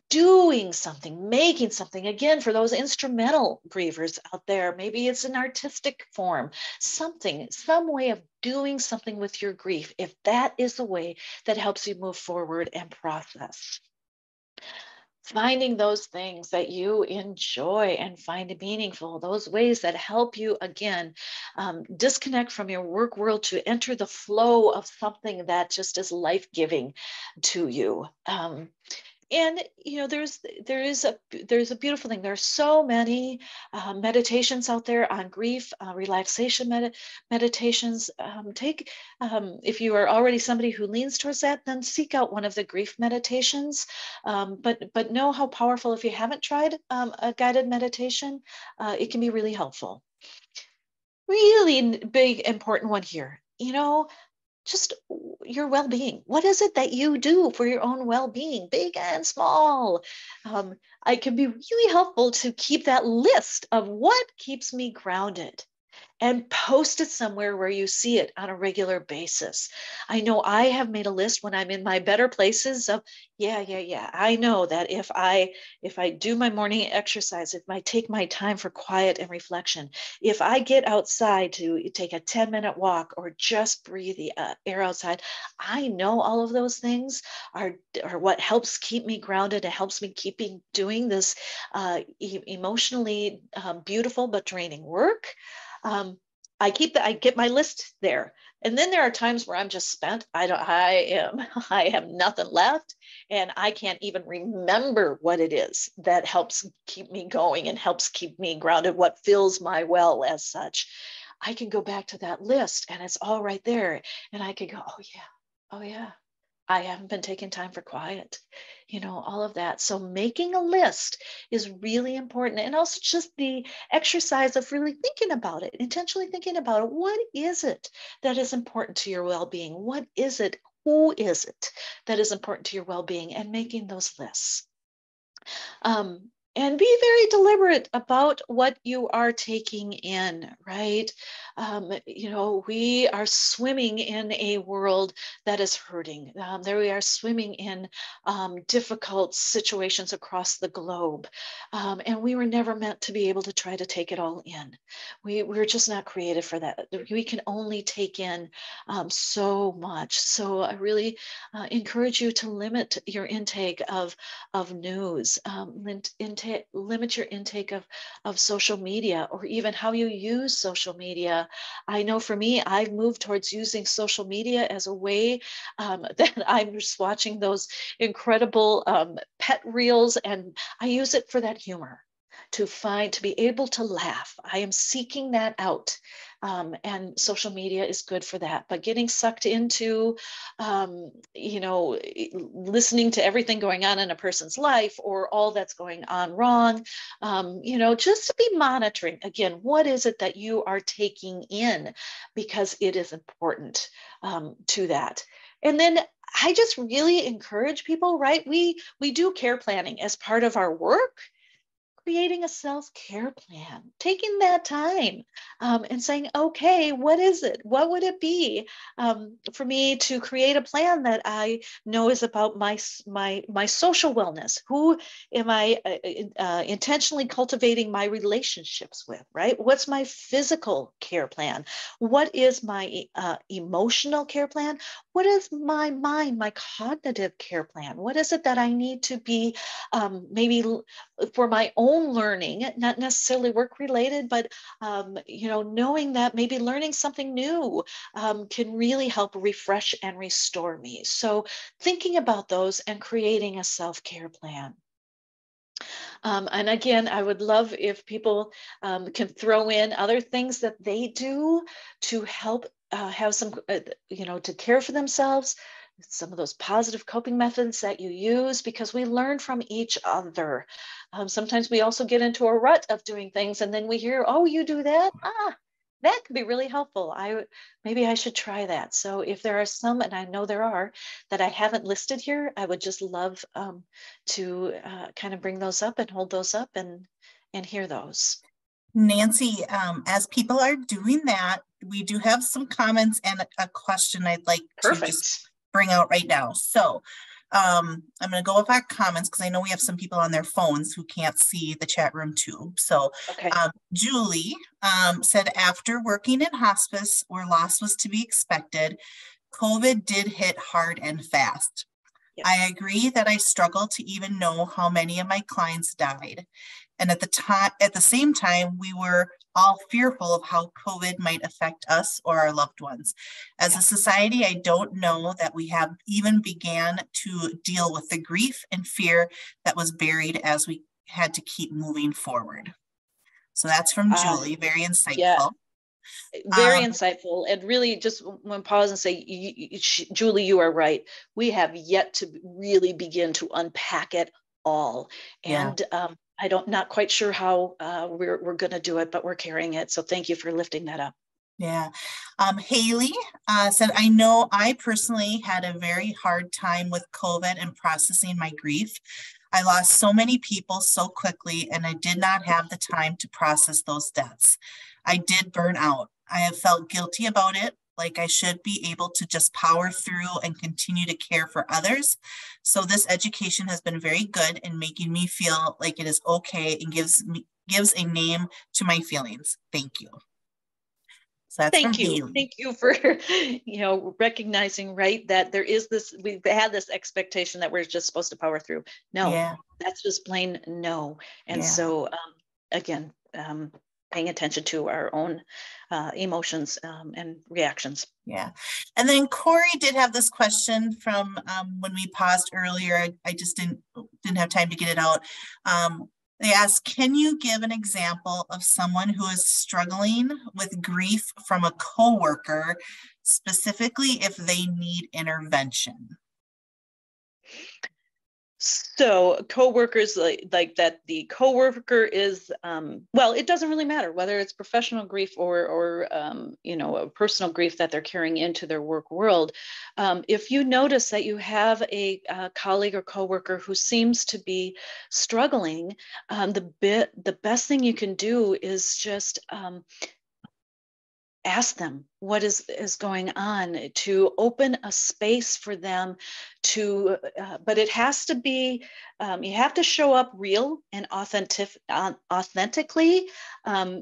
doing something, making something, again, for those instrumental grievers out there. Maybe it's an artistic form, something, some way of doing something with your grief, if that is the way that helps you move forward and process. Finding those things that you enjoy and find meaningful, those ways that help you, again, disconnect from your work world to enter the flow of something that just is life-giving to you. And there's a beautiful thing. There are so many meditations out there on grief, relaxation meditations. If you are already somebody who leans towards that, then seek out one of the grief meditations. But know how powerful, if you haven't tried a guided meditation, it can be really helpful. Really big, important one here. Just your well-being. What is it that you do for your own well-being, big and small? It can be really helpful to keep that list of what keeps me grounded, and post it somewhere where you see it on a regular basis. I know I have made a list when I'm in my better places of, yeah. I know that if I do my morning exercise, if I take my time for quiet and reflection, if I get outside to take a 10-minute walk or just breathe the air outside, I know all of those things are what helps keep me grounded. It helps me keep doing this emotionally beautiful but draining work. I get my list there. And then there are times where I'm just spent. I have nothing left, and I can't even remember what it is that helps keep me going and helps keep me grounded, what fills my well as such. I can go back to that list and it's all right there. And I could go, oh yeah. I haven't been taking time for quiet, all of that. So making a list is really important. And also just the exercise of really thinking about it, intentionally thinking about it. What is it that is important to your well-being? What is it? Who is it that is important to your well-being? And making those lists. And be very deliberate about what you are taking in, right? We are swimming in a world that is hurting. There we are swimming in difficult situations across the globe. And we were never meant to be able to try to take it all in. We're just not created for that. We can only take in so much. So I really encourage you to limit your intake of news, limit your intake of social media, or even how you use social media. I know for me, I've moved towards using social media as a way that I'm just watching those incredible pet reels, and I use it for that humor, to be able to laugh. I am seeking that out. And social media is good for that. But getting sucked into, listening to everything going on in a person's life, or all that's going on wrong, just to be monitoring, again, what is it that you are taking in, because it is important to that. And then I just really encourage people, right? We do care planning as part of our work. Creating a self-care plan, taking that time and saying, okay, what is it? What would it be for me to create a plan that I know is about my social wellness? Who am I intentionally cultivating my relationships with, right? What's my physical care plan? What is my emotional care plan? What is my mind, my cognitive care plan? What is it that I need to be maybe for my own learning, not necessarily work related, but knowing that maybe learning something new can really help refresh and restore me. So thinking about those and creating a self-care plan. And again, I would love if people can throw in other things that they do to help have some, to care for themselves, some of those positive coping methods that you use, because we learn from each other. Sometimes we also get into a rut of doing things, and then we hear, oh, you do that? That could be really helpful. Maybe I should try that. So if there are some, and I know there are, that I haven't listed here, I would just love to kind of bring those up and hold those up and hear those. Nancy, as people are doing that, we do have some comments and a question I'd like to just bring out right now. So I'm going to go with our comments because I know we have some people on their phones who can't see the chat room too. So okay. Julie said, after working in hospice where loss was to be expected, COVID did hit hard and fast. Yes. I agree that I struggle to even know how many of my clients died. And at the same time, we were all fearful of how COVID might affect us or our loved ones. As a society, I don't know that we have even began to deal with the grief and fear that was buried as we had to keep moving forward. So that's from Julie, very insightful. Yeah. Very insightful, and really just want to pause and say, Julie, you are right. We have yet to really begin to unpack it all. And not quite sure how we're going to do it, but we're carrying it. So thank you for lifting that up. Yeah. Haley said, I know I personally had a very hard time with COVID and processing my grief. I lost so many people so quickly, and I did not have the time to process those deaths. I did burn out. I have felt guilty about it, like I should be able to just power through and continue to care for others. So this education has been very good in making me feel like it is okay and gives a name to my feelings. Thank you. So that's Thank you. Thank you for, recognizing, right, that there is this, we've had this expectation that we're just supposed to power through. No, that's just plain no. And so, again, paying attention to our own emotions and reactions. Yeah. And then Corey did have this question from when we paused earlier. I just didn't have time to get it out. They asked, can you give an example of someone who is struggling with grief from a coworker, specifically if they need intervention? So coworkers, like that, the coworker is, well, it doesn't really matter whether it's professional grief or a personal grief that they're carrying into their work world. If you notice that you have a colleague or coworker who seems to be struggling, the best thing you can do is just ask them what is going on, to open a space for them to, but it has to be, you have to show up real and authentically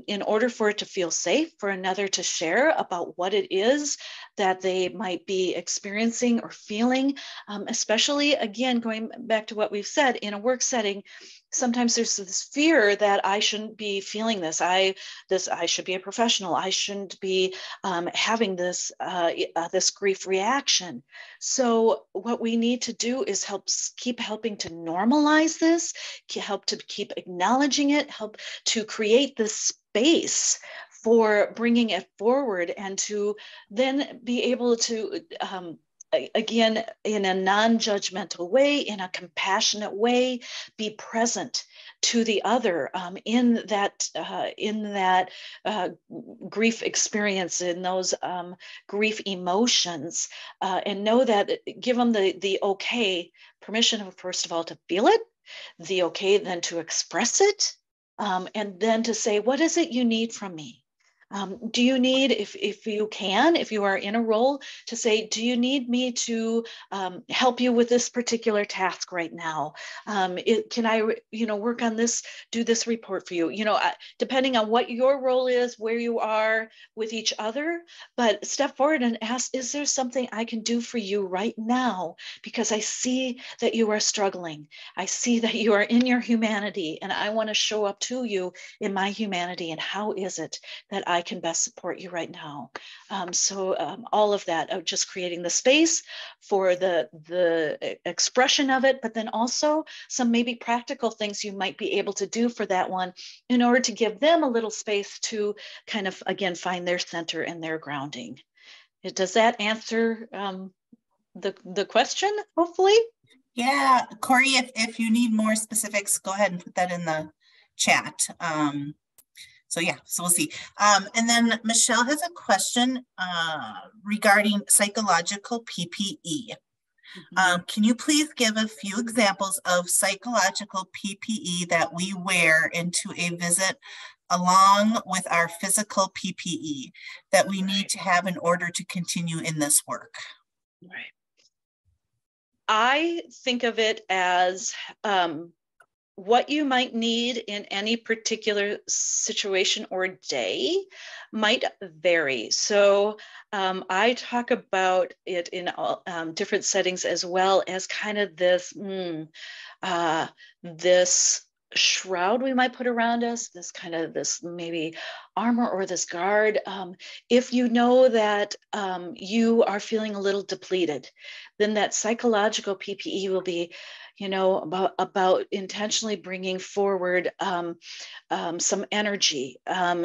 in order for it to feel safe for another to share about what it is that they might be experiencing or feeling, especially, again, going back to what we've said, in a work setting, sometimes there's this fear that I shouldn't be feeling this. I should be a professional. I shouldn't be having this grief reaction. So what we need to do is keep helping to normalize this, help to keep acknowledging it, help to create this space for bringing it forward, and to then be able to again, in a non-judgmental way, in a compassionate way, be present to the other in that grief experience, in those grief emotions, and know that, give them the okay, permission, first of all, to feel it, the okay then to express it, and then to say, what is it you need from me? Do you need, if you are in a role, to say, do you need me to help you with this particular task right now? Can I, work on this, do this report for you? Depending on what your role is, where you are with each other, but step forward and ask, is there something I can do for you right now? Because I see that you are struggling. I see that you are in your humanity, and I want to show up to you in my humanity. And how is it that I can best support you right now? So all of that, just creating the space for the expression of it, but then also some maybe practical things you might be able to do for that one in order to give them a little space to kind of, again, find their center and their grounding. Does that answer the question, hopefully? Yeah, Corey, if you need more specifics, go ahead and put that in the chat. So we'll see. And then Michelle has a question regarding psychological PPE. Can you please give a few examples of psychological PPE that we wear into a visit along with our physical PPE that we need to have in order to continue in this work? Right. I think of it as what you might need in any particular situation or day might vary. So I talk about it in different settings, as well as kind of this shroud we might put around us, this maybe armor or this guard. If you know that you are feeling a little depleted, then that psychological PPE will be, about intentionally bringing forward some energy,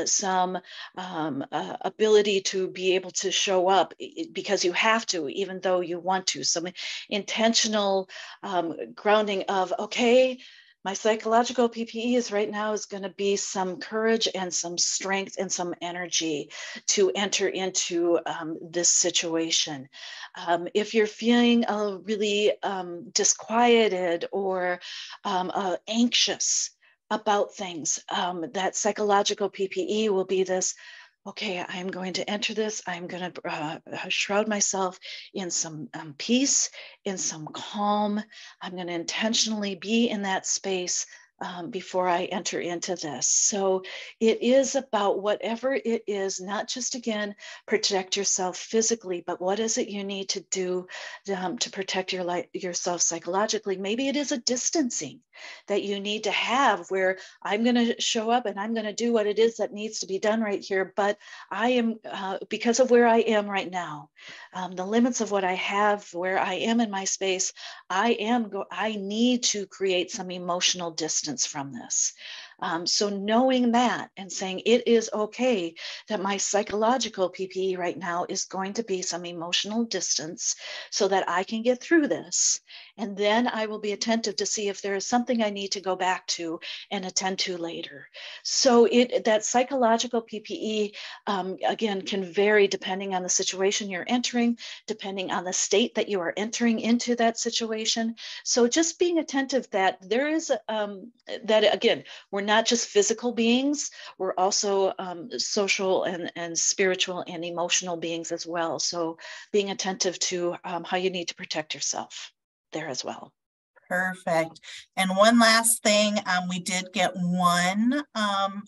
some ability to be able to show up because you have to, even though you want to. Some intentional grounding of, okay, my psychological PPE is right now is going to be some courage and some strength and some energy to enter into this situation. If you're feeling really disquieted or anxious about things, that psychological PPE will be this, okay, I'm going to enter this. I'm going to shroud myself in some peace, in some calm. I'm going to intentionally be in that space before I enter into this. So it is about whatever it is, not just, again, protect yourself physically, but what is it you need to do to protect yourself psychologically? Maybe it is a distancing. that you need to have, where I'm going to show up and I'm going to do what it is that needs to be done right here. But I am, because of where I am right now, the limits of what I have, where I am in my space, I need to create some emotional distance from this. So knowing that and saying it is okay that my psychological PPE right now is going to be some emotional distance so that I can get through this. And then I will be attentive to see if there is something I need to go back to and attend to later. So that psychological PPE, again, can vary depending on the situation you're entering, depending on the state that you are entering into that situation. So just being attentive that there is, that again, we're not just physical beings, we're also social and spiritual and emotional beings as well. So being attentive to how you need to protect yourself there as well. Perfect. And one last thing, we did get one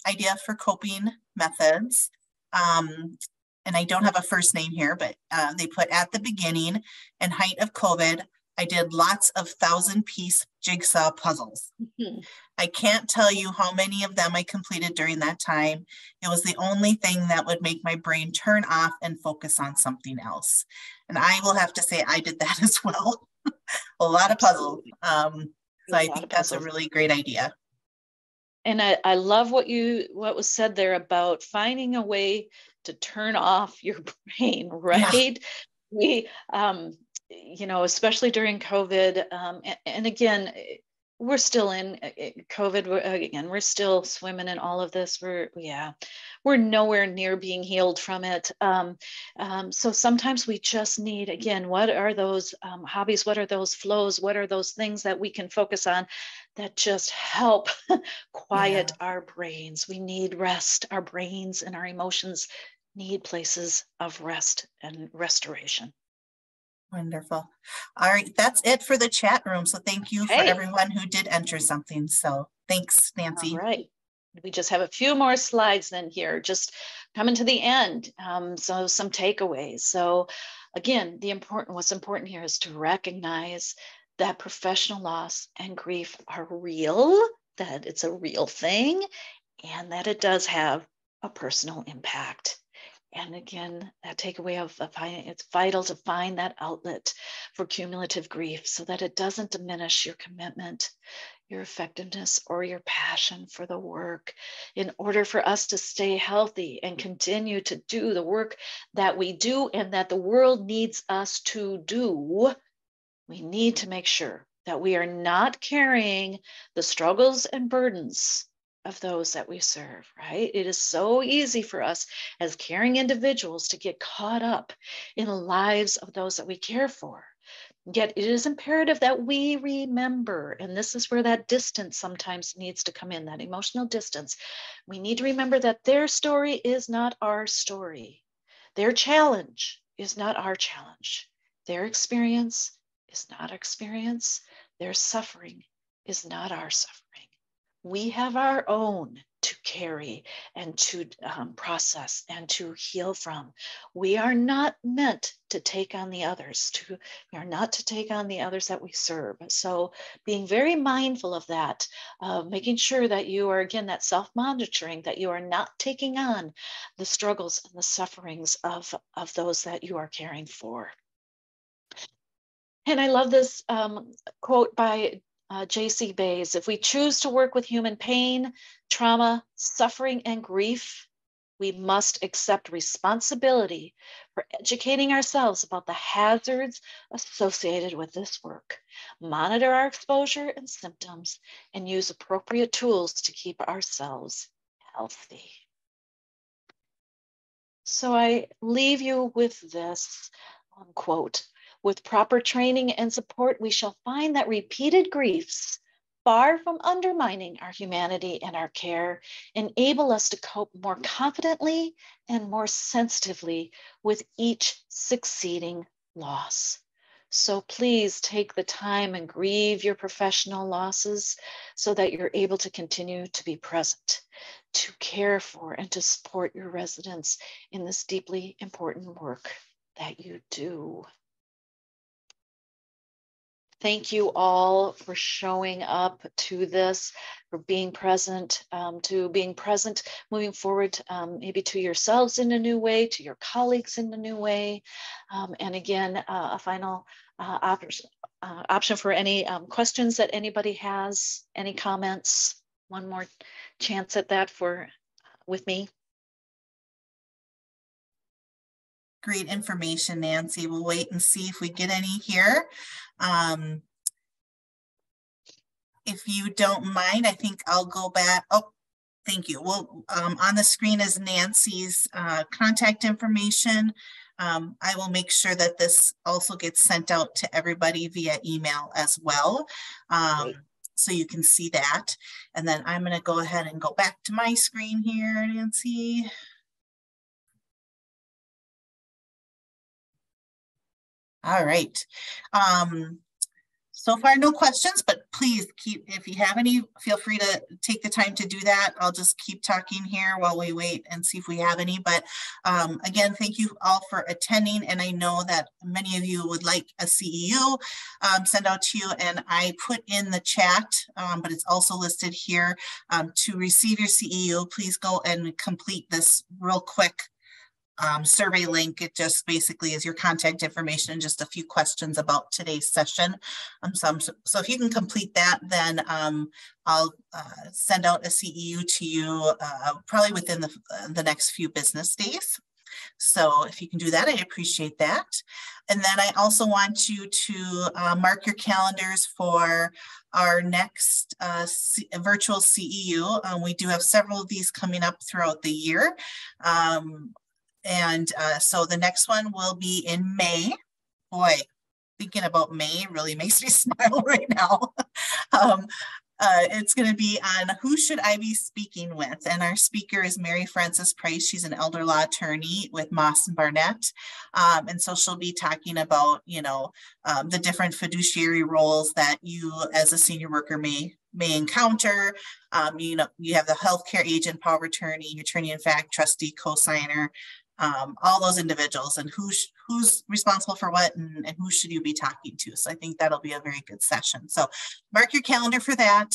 idea for coping methods. And I don't have a first name here, but they put at the beginning and height of COVID, I did lots of 1,000-piece jigsaw puzzles. Mm-hmm. I can't tell you how many of them I completed during that time. It was the only thing that would make my brain turn off and focus on something else. And I will have to say I did that as well. A lot of puzzles. So I think that's a really great idea. And I love what was said there about finding a way to turn off your brain, right? Yeah. We, especially during COVID, and again, we're still in COVID. Again, we're still swimming in all of this. We're nowhere near being healed from it. So sometimes we just need, again, what are those hobbies? What are those flows? What are those things that we can focus on that just help quiet our brains? We need rest. Our brains and our emotions need places of rest and restoration. Wonderful. All right, that's it for the chat room. So thank you for everyone who did enter something. So thanks, Nancy. All right. We just have a few more slides then here, just coming to the end. So some takeaways. So again, what's important here is to recognize that professional loss and grief are real, that it's a real thing, and that it does have a personal impact. And again, that takeaway of it's vital to find that outlet for cumulative grief so that it doesn't diminish your commitment, your effectiveness, or your passion for the work. In order for us to stay healthy and continue to do the work that we do and that the world needs us to do, we need to make sure that we are not carrying the struggles and burdens of those that we serve, right? It is so easy for us as caring individuals to get caught up in the lives of those that we care for. Yet it is imperative that we remember, and this is where that distance sometimes needs to come in, that emotional distance. We need to remember that their story is not our story. Their challenge is not our challenge. Their experience is not our experience. Their suffering is not our suffering. We have our own to carry and to process and to heal from. We are not meant to take on the others. We are not to take on the others that we serve. So being very mindful of that, making sure that you are, again, that self-monitoring, that you are not taking on the struggles and the sufferings of those that you are caring for. And I love this quote by J.C. Bays: if we choose to work with human pain, trauma, suffering, and grief, we must accept responsibility for educating ourselves about the hazards associated with this work, monitor our exposure and symptoms, and use appropriate tools to keep ourselves healthy. So I leave you with this quote: with proper training and support, we shall find that repeated griefs, far from undermining our humanity and our care, enable us to cope more confidently and more sensitively with each succeeding loss. So please take the time and grieve your professional losses so that you're able to continue to be present, to care for and to support your residents in this deeply important work that you do. Thank you all for showing up to this, for being present, moving forward, maybe to yourselves in a new way, to your colleagues in a new way. And again, a final option for any questions that anybody has, any comments. One more chance at that with me. Great information, Nancy. We'll wait and see if we get any here. If you don't mind, I think I'll go back. Oh, thank you. Well, on the screen is Nancy's contact information. I will make sure that this also gets sent out to everybody via email as well. So you can see that. And then I'm going to go ahead and go back to my screen here, Nancy. All right. So far, no questions, but please if you have any, feel free to take the time to do that. I'll just keep talking here while we wait and see if we have any. But again, thank you all for attending. And I know that many of you would like a CEU sent out to you, and I put in the chat, but it's also listed here. To receive your CEU, please go and complete this real quick survey link. It just basically is your contact information and just a few questions about today's session. So if you can complete that, then I'll send out a CEU to you probably within the next few business days. So if you can do that, I'd appreciate that. And then I also want you to mark your calendars for our next virtual CEU. We do have several of these coming up throughout the year. So the next one will be in May. Boy, thinking about May really makes me smile right now. It's going to be on Who Should I Be Speaking With? And our speaker is Mary Frances Price. She's an elder law attorney with Moss and Barnett. And so she'll be talking about, the different fiduciary roles that you as a senior worker may encounter. You have the healthcare agent, power of attorney, attorney in fact, trustee, co-signer, all those individuals, and who's responsible for what, and who should you be talking to. So I think that'll be a very good session. So mark your calendar for that.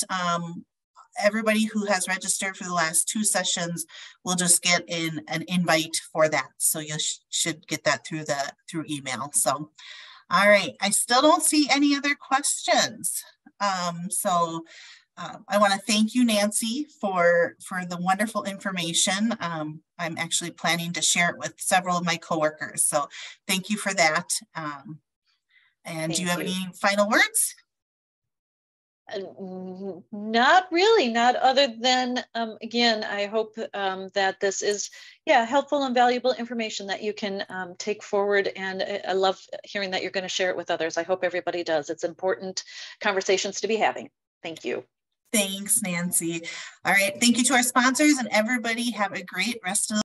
Everybody who has registered for the last 2 sessions will just get an invite for that. So you should get that through email. So, all right, I still don't see any other questions. I want to thank you, Nancy, for the wonderful information. I'm actually planning to share it with several of my coworkers. So thank you for that. And do you have any final words? Not really, not other than, again, I hope that this is, helpful and valuable information that you can take forward. And I love hearing that you're going to share it with others. I hope everybody does. It's important conversations to be having. Thank you. Thanks, Nancy. All right. Thank you to our sponsors, and everybody have a great rest of the